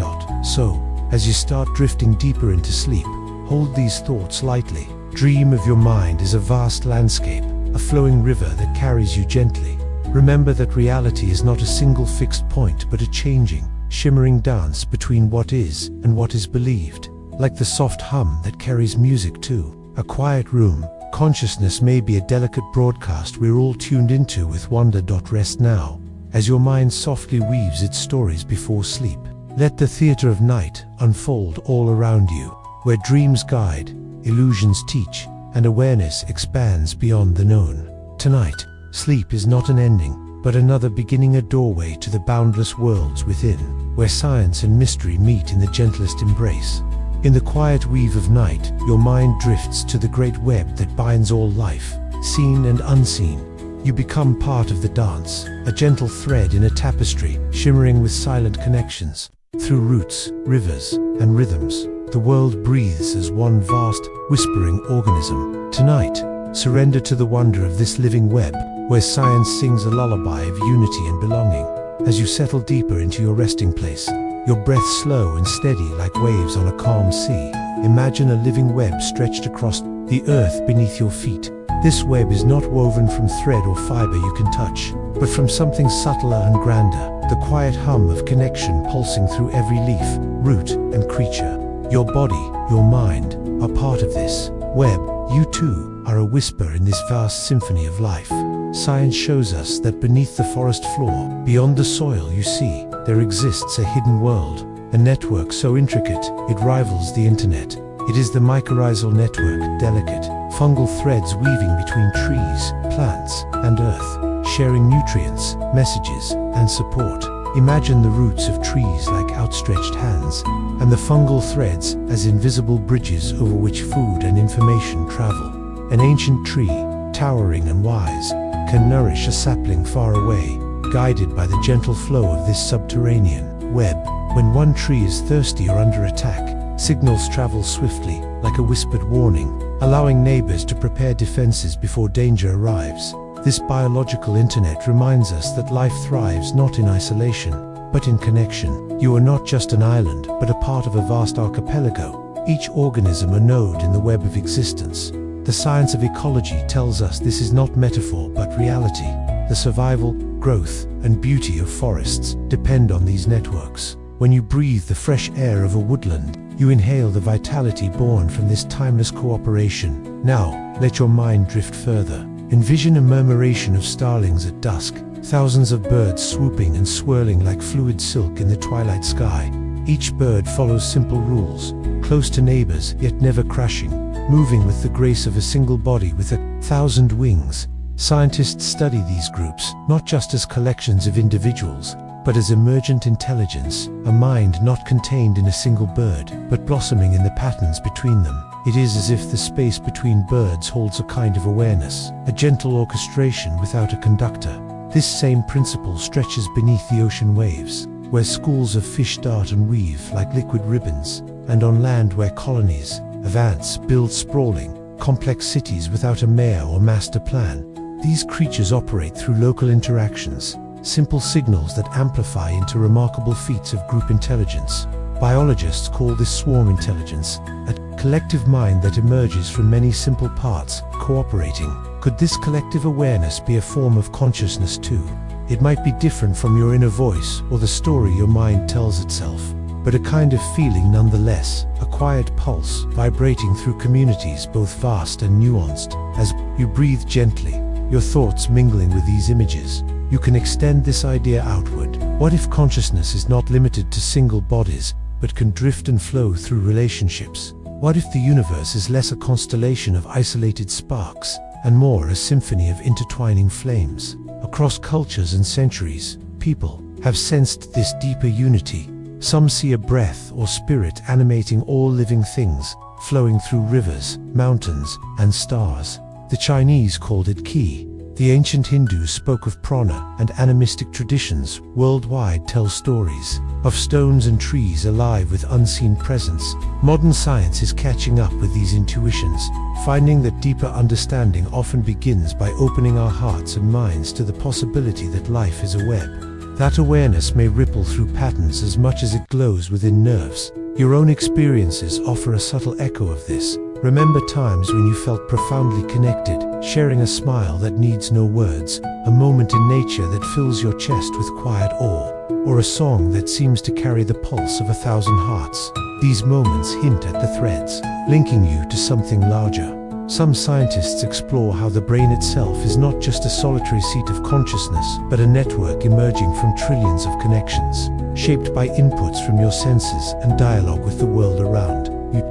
S1: So, as you start drifting deeper into sleep, hold these thoughts lightly. Dream of your mind as a vast landscape, a flowing river that carries you gently. Remember that reality is not a single fixed point, but a changing, shimmering dance between what is and what is believed. Like the soft hum that carries music to a quiet room, consciousness may be a delicate broadcast we're all tuned into with wonder. Rest now, as your mind softly weaves its stories before sleep. Let the theater of night unfold all around you, where dreams guide, illusions teach, and awareness expands beyond the known. Tonight, sleep is not an ending, but another beginning a doorway to the boundless worlds within, where science and mystery meet in the gentlest embrace. In the quiet weave of night, your mind drifts to the great web that binds all life, seen and unseen. You become part of the dance, a gentle thread in a tapestry, shimmering with silent connections. Through roots, rivers, and rhythms, the world breathes as one vast, whispering organism. Tonight, surrender to the wonder of this living web, where science sings a lullaby of unity and belonging. As you settle deeper into your resting place, your breath slow and steady like waves on a calm sea, imagine a living web stretched across the earth beneath your feet. This web is not woven from thread or fiber you can touch, but from something subtler and grander, the quiet hum of connection pulsing through every leaf, root, and creature. Your body, your mind, are part of this web. You too are a whisper in this vast symphony of life. Science shows us that beneath the forest floor, beyond the soil you see, there exists a hidden world, a network so intricate it rivals the internet. It is the mycorrhizal network, delicate, fungal threads weaving between trees, plants, and earth, sharing nutrients, messages, and support. Imagine the roots of trees like outstretched hands, and the fungal threads as invisible bridges over which food and information travel. An ancient tree, towering and wise, can nourish a sapling far away, guided by the gentle flow of this subterranean web. When one tree is thirsty or under attack, signals travel swiftly, like a whispered warning, allowing neighbors to prepare defenses before danger arrives. This biological internet reminds us that life thrives not in isolation, but in connection. You are not just an island, but a part of a vast archipelago, each organism a node in the web of existence. The science of ecology tells us this is not metaphor but reality. The survival, growth, and beauty of forests depend on these networks. When you breathe the fresh air of a woodland, you inhale the vitality born from this timeless cooperation. Now, let your mind drift further. Envision a murmuration of starlings at dusk, thousands of birds swooping and swirling like fluid silk in the twilight sky. Each bird follows simple rules, close to neighbors yet never crashing, moving with the grace of a single body with 1,000 wings. Scientists study these groups, not just as collections of individuals, but as emergent intelligence, a mind not contained in a single bird, but blossoming in the patterns between them. It is as if the space between birds holds a kind of awareness, a gentle orchestration without a conductor. This same principle stretches beneath the ocean waves, where schools of fish dart and weave like liquid ribbons, and on land where colonies of ants build sprawling, complex cities without a mayor or master plan. These creatures operate through local interactions, simple signals that amplify into remarkable feats of group intelligence. Biologists call this swarm intelligence, a collective mind that emerges from many simple parts, cooperating. Could this collective awareness be a form of consciousness too? It might be different from your inner voice or the story your mind tells itself, but a kind of feeling nonetheless, a quiet pulse vibrating through communities both vast and nuanced. As you breathe gently, your thoughts mingling with these images, you can extend this idea outward. What if consciousness is not limited to single bodies, but can drift and flow through relationships? What if the universe is less a constellation of isolated sparks, and more a symphony of intertwining flames? Across cultures and centuries, people have sensed this deeper unity. Some see a breath or spirit animating all living things, flowing through rivers, mountains, and stars. The Chinese called it qi. The ancient Hindus spoke of prana, and animistic traditions worldwide tell stories of stones and trees alive with unseen presence. Modern science is catching up with these intuitions, finding that deeper understanding often begins by opening our hearts and minds to the possibility that life is a web. That awareness may ripple through patterns as much as it glows within nerves. Your own experiences offer a subtle echo of this. Remember times when you felt profoundly connected, sharing a smile that needs no words, a moment in nature that fills your chest with quiet awe, or a song that seems to carry the pulse of 1,000 hearts. These moments hint at the threads, linking you to something larger. Some scientists explore how the brain itself is not just a solitary seat of consciousness, but a network emerging from trillions of connections, shaped by inputs from your senses and dialogue with the world around you.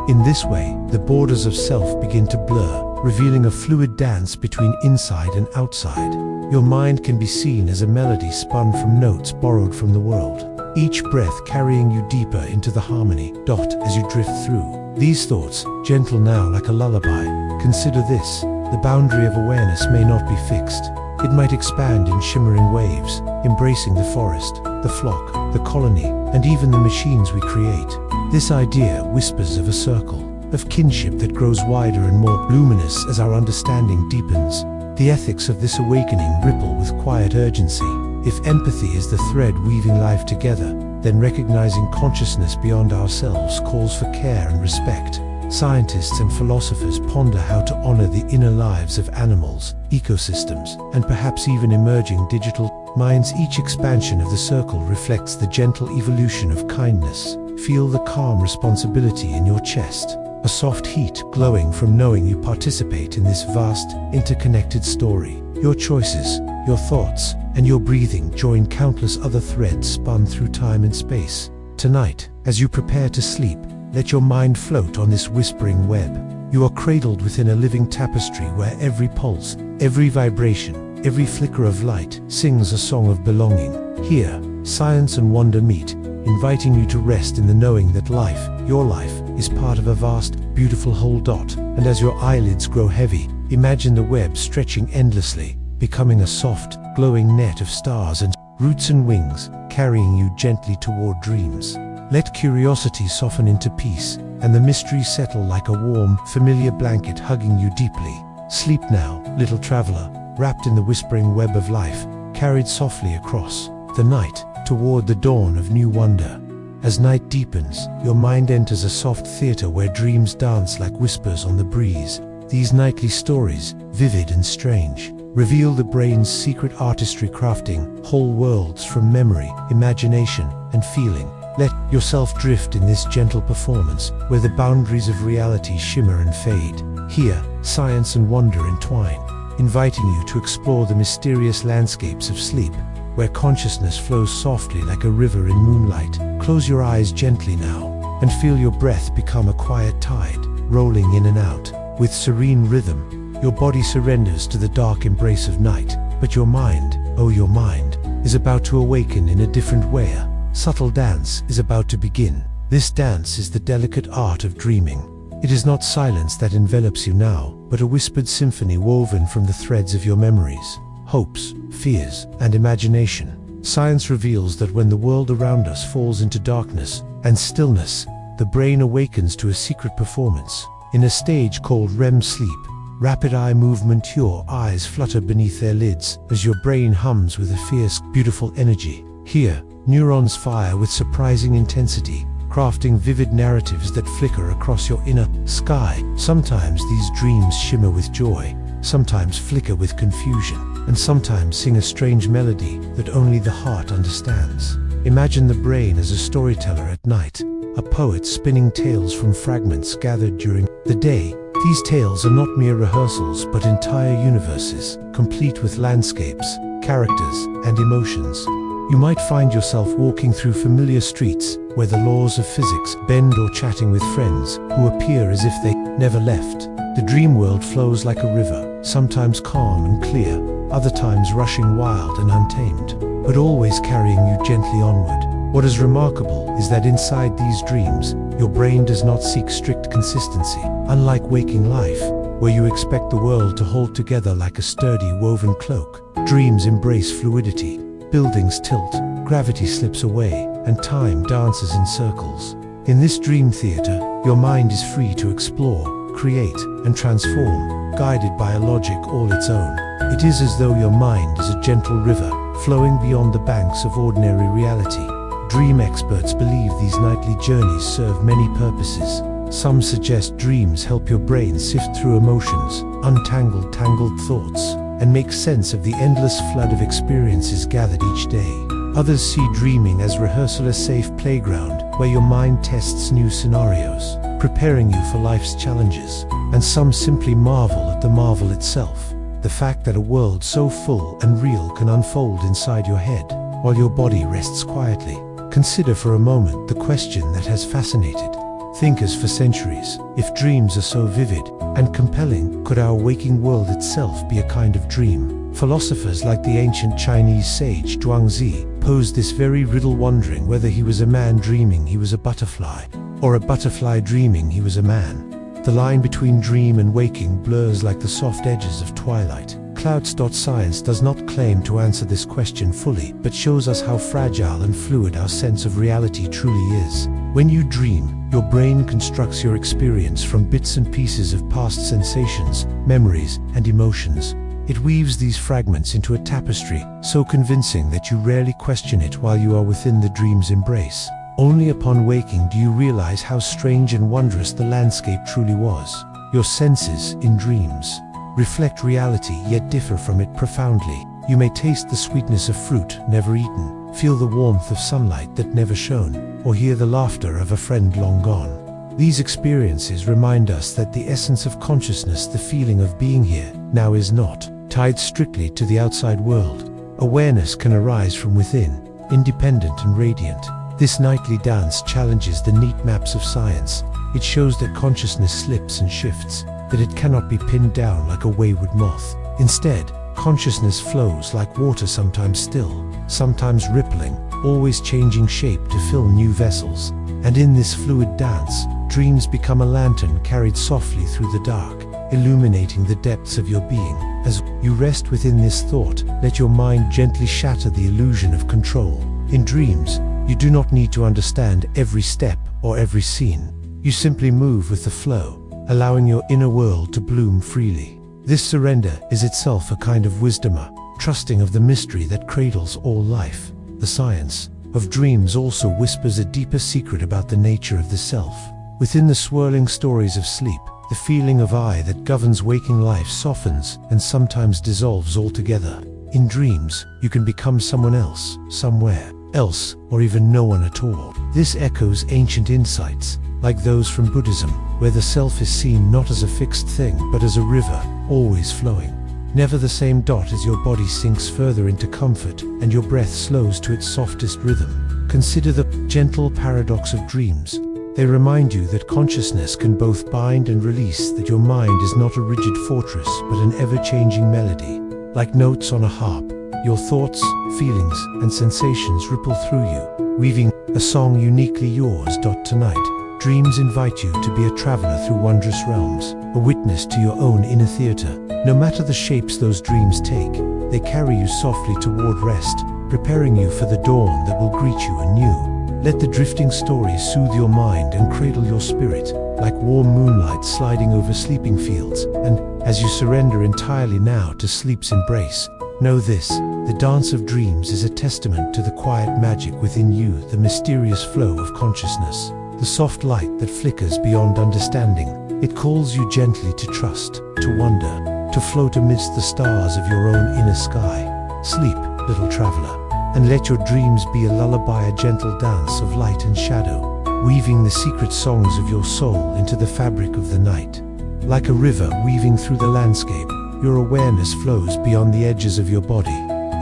S1: In this way, the borders of self begin to blur, revealing a fluid dance between inside and outside. Your mind can be seen as a melody spun from notes borrowed from the world, each breath carrying you deeper into the harmony. As you drift through these thoughts, gentle now like a lullaby, consider this: the boundary of awareness may not be fixed. It might expand in shimmering waves, embracing the forest, the flock, the colony, and even the machines we create. This idea whispers of a circle of kinship that grows wider and more luminous as our understanding deepens. The ethics of this awakening ripple with quiet urgency. If empathy is the thread weaving life together, then recognizing consciousness beyond ourselves calls for care and respect. Scientists and philosophers ponder how to honor the inner lives of animals, ecosystems, and perhaps even emerging digital minds. Each expansion of the circle reflects the gentle evolution of kindness. Feel the calm responsibility in your chest, a soft heat glowing from knowing you participate in this vast, interconnected story. Your choices, your thoughts, and your breathing join countless other threads spun through time and space. Tonight, as you prepare to sleep, let your mind float on this whispering web. You are cradled within a living tapestry where every pulse, every vibration, every flicker of light sings a song of belonging. Here, science and wonder meet, inviting you to rest in the knowing that life, your life, is part of a vast, beautiful whole. And as your eyelids grow heavy, imagine the web stretching endlessly, becoming a soft, glowing net of stars and roots and wings, carrying you gently toward dreams. Let curiosity soften into peace, and the mystery settle like a warm, familiar blanket hugging you deeply. Sleep now, little traveler, wrapped in the whispering web of life, carried softly across the night, toward the dawn of new wonder. As night deepens, your mind enters a soft theater where dreams dance like whispers on the breeze. These nightly stories, vivid and strange, reveal the brain's secret artistry, crafting whole worlds from memory, imagination, and feeling. Let yourself drift in this gentle performance, where the boundaries of reality shimmer and fade. Here, science and wonder entwine, inviting you to explore the mysterious landscapes of sleep, where consciousness flows softly like a river in moonlight. Close your eyes gently now, and feel your breath become a quiet tide, rolling in and out. With serene rhythm, your body surrenders to the dark embrace of night, but your mind, oh your mind, is about to awaken in a different way. A subtle dance is about to begin. This dance is the delicate art of dreaming. It is not silence that envelops you now, but a whispered symphony woven from the threads of your memories, hopes, fears, and imagination. Science reveals that when the world around us falls into darkness and stillness, the brain awakens to a secret performance. In a stage called REM sleep, rapid eye movement, your eyes flutter beneath their lids as your brain hums with a fierce, beautiful energy. Here, neurons fire with surprising intensity, crafting vivid narratives that flicker across your inner sky. Sometimes these dreams shimmer with joy, sometimes flicker with confusion, and sometimes sing a strange melody that only the heart understands. Imagine the brain as a storyteller at night, a poet spinning tales from fragments gathered during the day. These tales are not mere rehearsals but entire universes, complete with landscapes, characters, and emotions. You might find yourself walking through familiar streets where the laws of physics bend, or chatting with friends who appear as if they never left. The dream world flows like a river, sometimes calm and clear, other times rushing wild and untamed, but always carrying you gently onward. What is remarkable is that inside these dreams, your brain does not seek strict consistency. Unlike waking life, where you expect the world to hold together like a sturdy woven cloak, dreams embrace fluidity. Buildings tilt, gravity slips away, and time dances in circles. In this dream theater, your mind is free to explore, create, and transform, guided by a logic all its own. It is as though your mind is a gentle river, flowing beyond the banks of ordinary reality. Dream experts believe these nightly journeys serve many purposes. Some suggest dreams help your brain sift through emotions, untangle tangled thoughts, and make sense of the endless flood of experiences gathered each day. Others see dreaming as rehearsal, a safe playground where your mind tests new scenarios, preparing you for life's challenges. And some simply marvel at the marvel itself, the fact that a world so full and real can unfold inside your head, while your body rests quietly. Consider for a moment the question that has fascinated thinkers for centuries. If dreams are so vivid, and compelling. Could our waking world itself be a kind of dream? Philosophers like the ancient Chinese sage Zhuangzi posed this very riddle, wondering whether he was a man dreaming he was a butterfly, or a butterfly dreaming he was a man. The line between dream and waking blurs like the soft edges of twilight. Clouds.science does not claim to answer this question fully, but shows us how fragile and fluid our sense of reality truly is. When you dream, your brain constructs your experience from bits and pieces of past sensations, memories, and emotions. It weaves these fragments into a tapestry, so convincing that you rarely question it while you are within the dream's embrace. Only upon waking do you realize how strange and wondrous the landscape truly was. Your senses, in dreams, reflect reality yet differ from it profoundly. You may taste the sweetness of fruit never eaten, feel the warmth of sunlight that never shone, or hear the laughter of a friend long gone. These experiences remind us that the essence of consciousness, the feeling of being here, now, is not tied strictly to the outside world. Awareness can arise from within, independent and radiant. This nightly dance challenges the neat maps of science. It shows that consciousness slips and shifts, that it cannot be pinned down like a wayward moth. Instead, consciousness flows like water, sometimes still, sometimes rippling, always changing shape to fill new vessels. And in this fluid dance, dreams become a lantern carried softly through the dark, illuminating the depths of your being. As you rest within this thought, let your mind gently shatter the illusion of control. In dreams, you do not need to understand every step or every scene. You simply move with the flow, allowing your inner world to bloom freely. This surrender is itself a kind of wisdom, trusting of the mystery that cradles all life. The science of dreams also whispers a deeper secret about the nature of the self. Within the swirling stories of sleep, the feeling of I that governs waking life softens and sometimes dissolves altogether. In dreams, you can become someone else, somewhere else, or even no one at all. This echoes ancient insights, like those from Buddhism, where the self is seen not as a fixed thing, but as a river, always flowing. Never the same dot as your body sinks further into comfort, and your breath slows to its softest rhythm. Consider the gentle paradox of dreams. They remind you that consciousness can both bind and release, that your mind is not a rigid fortress, but an ever-changing melody. Like notes on a harp, your thoughts, feelings, and sensations ripple through you, weaving a song uniquely yours. Tonight, dreams invite you to be a traveler through wondrous realms, a witness to your own inner theater. No matter the shapes those dreams take, they carry you softly toward rest, preparing you for the dawn that will greet you anew. Let the drifting stories soothe your mind and cradle your spirit, like warm moonlight sliding over sleeping fields. And as you surrender entirely now to sleep's embrace, know this: the dance of dreams is a testament to the quiet magic within you, the mysterious flow of consciousness, the soft light that flickers beyond understanding. It calls you gently to trust, to wonder, to float amidst the stars of your own inner sky. Sleep, little traveler, and let your dreams be a lullaby, a gentle dance of light and shadow, weaving the secret songs of your soul into the fabric of the night. Like a river weaving through the landscape, your awareness flows beyond the edges of your body.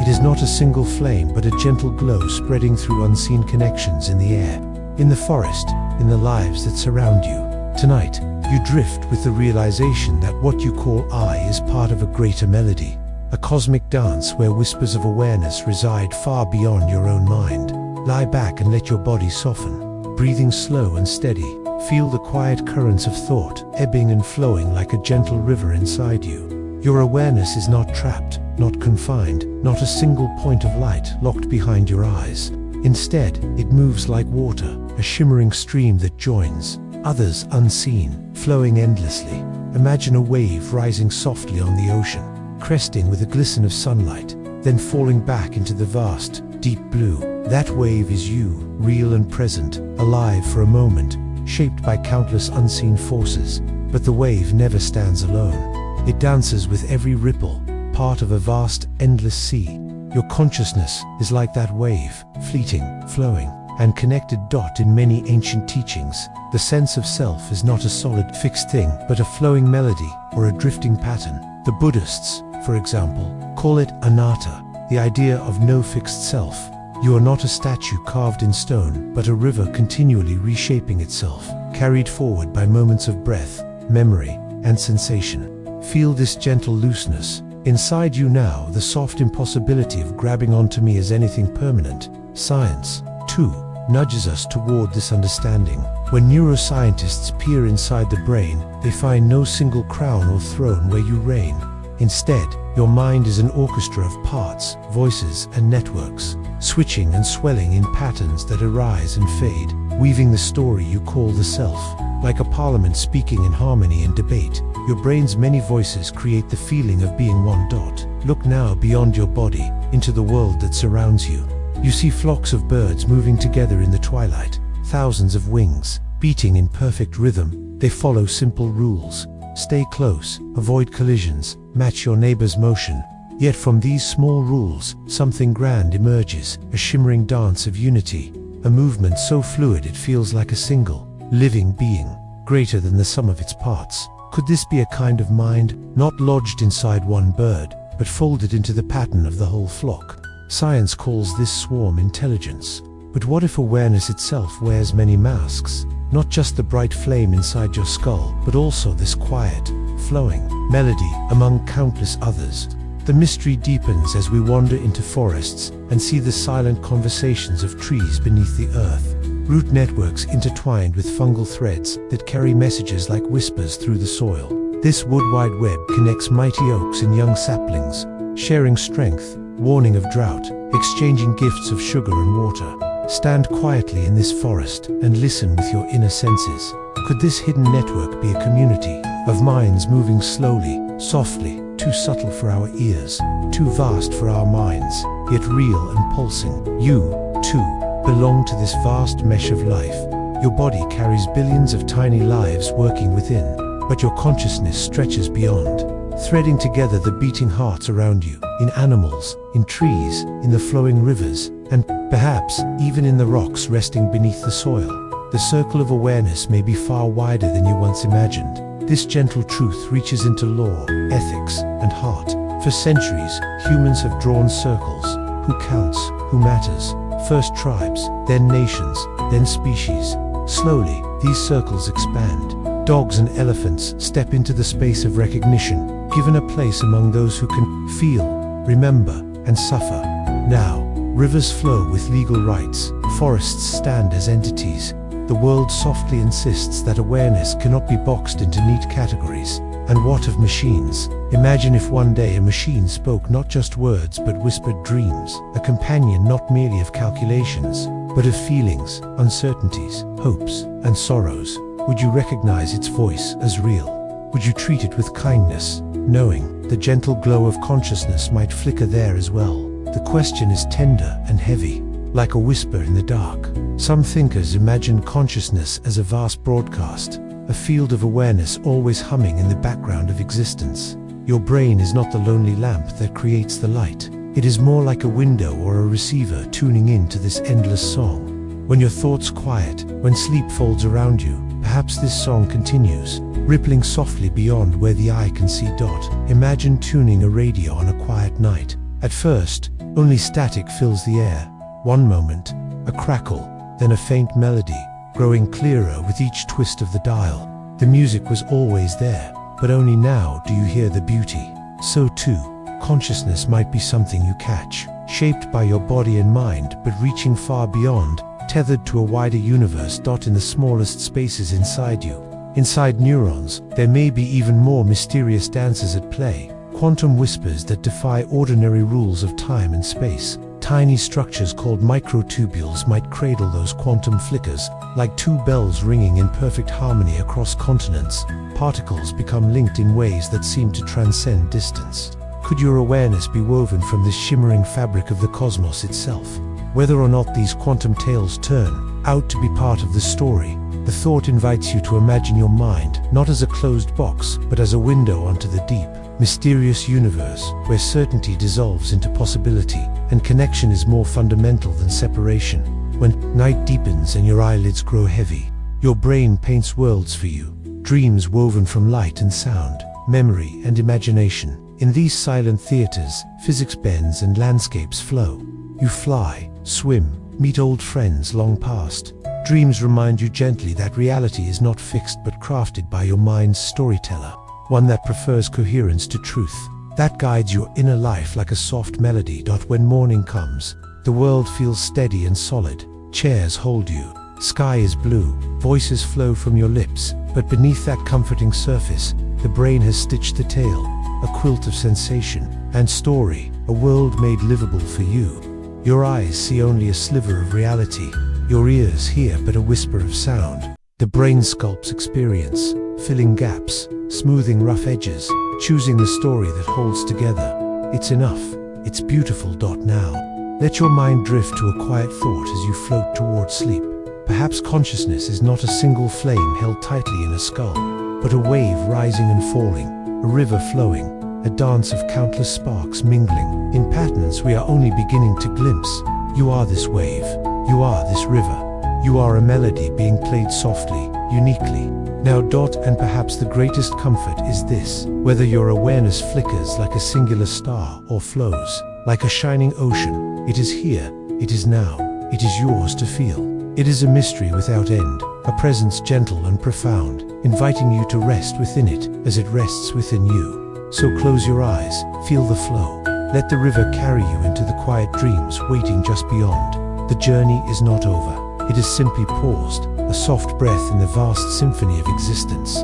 S1: It is not a single flame, but a gentle glow spreading through unseen connections in the air, in the forest, in the lives that surround you. Tonight, you drift with the realization that what you call I is part of a greater melody, a cosmic dance where whispers of awareness reside far beyond your own mind. Lie back and let your body soften, breathing slow and steady. Feel the quiet currents of thought, ebbing and flowing like a gentle river inside you. Your awareness is not trapped, not confined, not a single point of light locked behind your eyes. Instead, it moves like water, a shimmering stream that joins others unseen, flowing endlessly. Imagine a wave rising softly on the ocean, cresting with a glisten of sunlight, then falling back into the vast, deep blue. That wave is you, real and present, alive for a moment, shaped by countless unseen forces. But the wave never stands alone. It dances with every ripple, part of a vast, endless sea. Your consciousness is like that wave, fleeting, flowing, and connected. In many ancient teachings, the sense of self is not a solid, fixed thing, but a flowing melody or a drifting pattern. The Buddhists, for example, call it anatta, the idea of no fixed self. You are not a statue carved in stone, but a river continually reshaping itself, carried forward by moments of breath, memory, and sensation. Feel this gentle looseness. Inside you now, the soft impossibility of grabbing onto me as anything permanent. Science, too, nudges us toward this understanding. When neuroscientists peer inside the brain, they find no single crown or throne where you reign. Instead, your mind is an orchestra of parts, voices, and networks, switching and swelling in patterns that arise and fade, weaving the story you call the self. Like a parliament speaking in harmony and debate, your brain's many voices create the feeling of being one. Look now beyond your body, into the world that surrounds you. You see flocks of birds moving together in the twilight, thousands of wings, beating in perfect rhythm. They follow simple rules. Stay close, avoid collisions, match your neighbor's motion. Yet from these small rules, something grand emerges, a shimmering dance of unity, a movement so fluid it feels like a single, living being, greater than the sum of its parts. Could this be a kind of mind, not lodged inside one bird, but folded into the pattern of the whole flock? Science calls this swarm intelligence. But what if awareness itself wears many masks? Not just the bright flame inside your skull, but also this quiet, flowing melody among countless others. The mystery deepens as we wander into forests and see the silent conversations of trees beneath the earth. Root networks intertwined with fungal threads that carry messages like whispers through the soil. This wood-wide web connects mighty oaks and young saplings, sharing strength, warning of drought, exchanging gifts of sugar and water. Stand quietly in this forest and listen with your inner senses. Could this hidden network be a community of minds moving slowly, softly, too subtle for our ears, too vast for our minds, yet real and pulsing? You, too, belong to this vast mesh of life. Your body carries billions of tiny lives working within, but your consciousness stretches beyond, threading together the beating hearts around you, in animals, in trees, in the flowing rivers, and perhaps even in the rocks resting beneath the soil. The circle of awareness may be far wider than you once imagined. This gentle truth reaches into law, ethics, and heart. For centuries, humans have drawn circles. Who counts? Who matters? First tribes, then nations, then species. Slowly, these circles expand. Dogs and elephants step into the space of recognition, given a place among those who can feel, remember, and suffer. Now, rivers flow with legal rights, forests stand as entities. The world softly insists that awareness cannot be boxed into neat categories. And what of machines? Imagine if one day a machine spoke not just words but whispered dreams, a companion not merely of calculations, but of feelings, uncertainties, hopes, and sorrows. Would you recognize its voice as real? Would you treat it with kindness, knowing the gentle glow of consciousness might flicker there as well? The question is tender and heavy, like a whisper in the dark. Some thinkers imagine consciousness as a vast broadcast, a field of awareness always humming in the background of existence. Your brain is not the lonely lamp that creates the light. It is more like a window or a receiver tuning in to this endless song. When your thoughts quiet, when sleep folds around you, perhaps this song continues, rippling softly beyond where the eye can see. Imagine tuning a radio on a quiet night. At first, only static fills the air. One moment, a crackle, then a faint melody, growing clearer with each twist of the dial. The music was always there, but only now do you hear the beauty. So too, consciousness might be something you catch, shaped by your body and mind, but reaching far beyond, tethered to a wider universe. In the smallest spaces inside you. Inside neurons, there may be even more mysterious dances at play, quantum whispers that defy ordinary rules of time and space. Tiny structures called microtubules might cradle those quantum flickers, like two bells ringing in perfect harmony across continents. Particles become linked in ways that seem to transcend distance. Could your awareness be woven from this shimmering fabric of the cosmos itself? Whether or not these quantum tales turn out to be part of the story, the thought invites you to imagine your mind not as a closed box, but as a window onto the deep, mysterious universe where certainty dissolves into possibility and connection is more fundamental than separation. When night deepens and your eyelids grow heavy, your brain paints worlds for you, dreams woven from light and sound, memory and imagination. In these silent theaters, physics bends and landscapes flow. You fly, swim, meet old friends long past. Dreams remind you gently that reality is not fixed but crafted by your mind's storyteller. one that prefers coherence to truth, that guides your inner life like a soft melody. When morning comes, the world feels steady and solid. Chairs hold you, sky is blue, voices flow from your lips, but beneath that comforting surface, the brain has stitched the tale, a quilt of sensation and story, a world made livable for you. Your eyes see only a sliver of reality, your ears hear but a whisper of sound. The brain sculpts experience, filling gaps, smoothing rough edges, choosing the story that holds together. It's enough, it's beautiful. Now, let your mind drift to a quiet thought as you float toward sleep. Perhaps consciousness is not a single flame held tightly in a skull, but a wave rising and falling, a river flowing, a dance of countless sparks mingling. In patterns we are only beginning to glimpse. You are this wave, you are this river, you are a melody being played softly, uniquely. Now. And perhaps the greatest comfort is this: whether your awareness flickers like a singular star or flows like a shining ocean, it is here, it is now, it is yours to feel. It is a mystery without end, a presence gentle and profound, inviting you to rest within it as it rests within you. So close your eyes, feel the flow. Let the river carry you into the quiet dreams waiting just beyond. The journey is not over, it is simply paused, a soft breath in the vast symphony of existence.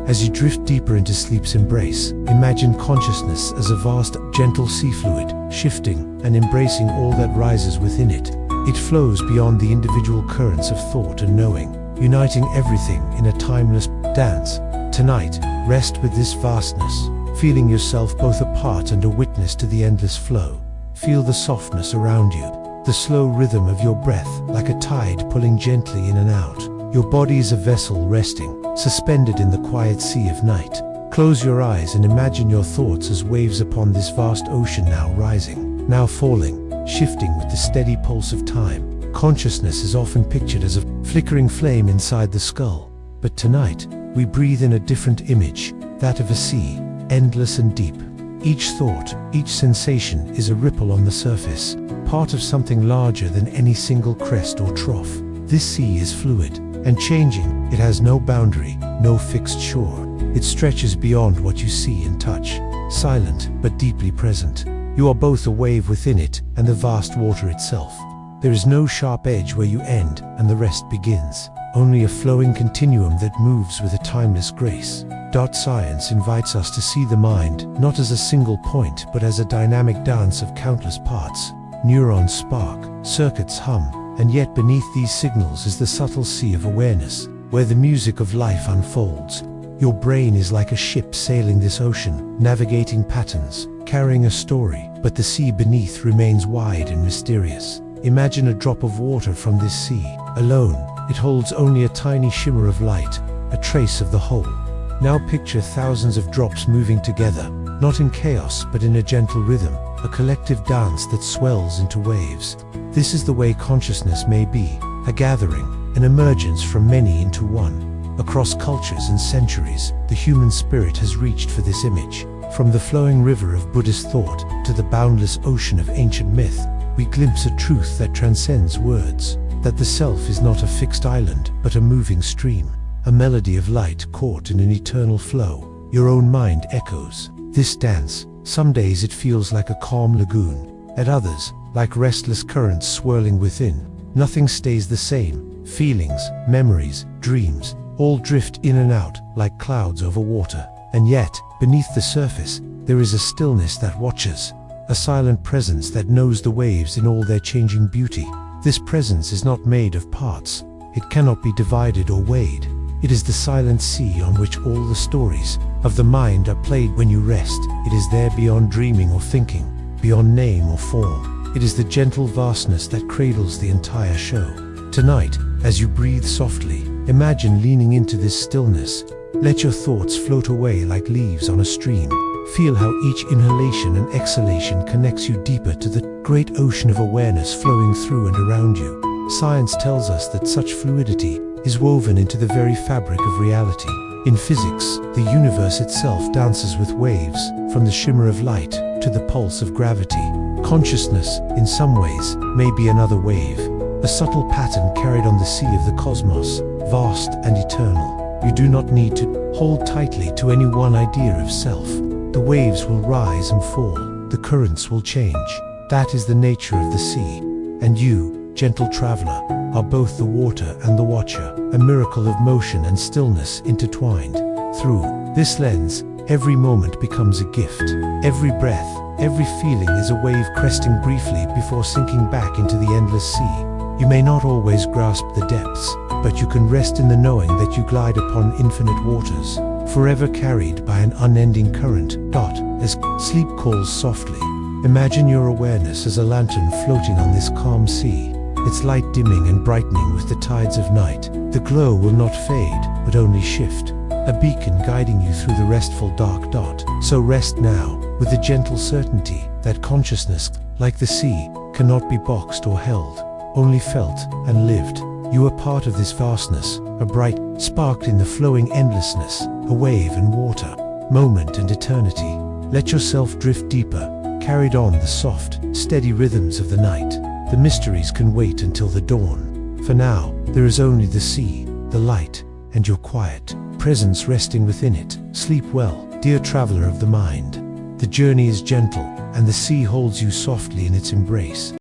S1: As you drift deeper into sleep's embrace, imagine consciousness as a vast, gentle sea fluid, shifting and embracing all that rises within it. It flows beyond the individual currents of thought and knowing, uniting everything in a timeless dance. Tonight, rest with this vastness, feeling yourself both a part and a witness to the endless flow. Feel the softness around you, the slow rhythm of your breath like a tide pulling gently in and out. Your body is a vessel resting, suspended in the quiet sea of night. Close your eyes and imagine your thoughts as waves upon this vast ocean, now rising, now falling, shifting with the steady pulse of time. Consciousness is often pictured as a flickering flame inside the skull, but tonight, we breathe in a different image, that of a sea, endless and deep. Each thought, each sensation is a ripple on the surface, part of something larger than any single crest or trough. This sea is fluid and changing. It has no boundary, no fixed shore. It stretches beyond what you see and touch, silent but deeply present. You are both a wave within it and the vast water itself. There is no sharp edge where you end and the rest begins, only a flowing continuum that moves with a timeless grace. Science invites us to see the mind not as a single point but as a dynamic dance of countless parts. Neurons spark, circuits hum, and yet beneath these signals is the subtle sea of awareness, where the music of life unfolds. Your brain is like a ship sailing this ocean, navigating patterns, carrying a story, but the sea beneath remains wide and mysterious. Imagine a drop of water from this sea. Alone, it holds only a tiny shimmer of light, a trace of the whole. Now picture thousands of drops moving together, not in chaos but in a gentle rhythm, a collective dance that swells into waves. This is the way consciousness may be, a gathering, an emergence from many into one. Across cultures and centuries, the human spirit has reached for this image. From the flowing river of Buddhist thought to the boundless ocean of ancient myth, we glimpse a truth that transcends words, that the self is not a fixed island but a moving stream, a melody of light caught in an eternal flow. Your own mind echoes this dance. Some days it feels like a calm lagoon, at others, like restless currents swirling within. Nothing stays the same. Feelings, memories, dreams, all drift in and out like clouds over water. And yet, beneath the surface, there is a stillness that watches, a silent presence that knows the waves in all their changing beauty. This presence is not made of parts. It cannot be divided or weighed. It is the silent sea on which all the stories of the mind are played when you rest. It is there beyond dreaming or thinking, beyond name or form. It is the gentle vastness that cradles the entire show. Tonight, as you breathe softly, imagine leaning into this stillness. Let your thoughts float away like leaves on a stream. Feel how each inhalation and exhalation connects you deeper to the great ocean of awareness flowing through and around you. Science tells us that such fluidity is woven into the very fabric of reality. In physics, the universe itself dances with waves, from the shimmer of light to the pulse of gravity. Consciousness, in some ways, may be another wave, a subtle pattern carried on the sea of the cosmos, vast and eternal. You do not need to hold tightly to any one idea of self. The waves will rise and fall. The currents will change. That is the nature of the sea. And you, gentle traveler, are both the water and the watcher, a miracle of motion and stillness intertwined. Through this lens, every moment becomes a gift. Every breath, every feeling is a wave cresting briefly before sinking back into the endless sea. You may not always grasp the depths, but you can rest in the knowing that you glide upon infinite waters, forever carried by an unending current. As sleep calls softly, imagine your awareness as a lantern floating on this calm sea, its light dimming and brightening with the tides of night. The glow will not fade, but only shift, a beacon guiding you through the restful dark. So rest now, with the gentle certainty that consciousness, like the sea, cannot be boxed or held, only felt and lived. You are part of this vastness, a bright spark in the flowing endlessness, a wave and water, moment and eternity. Let yourself drift deeper, carried on the soft, steady rhythms of the night. The mysteries can wait until the dawn. For now, there is only the sea, the light, and your quiet presence resting within it. Sleep well, dear traveler of the mind. The journey is gentle, and the sea holds you softly in its embrace.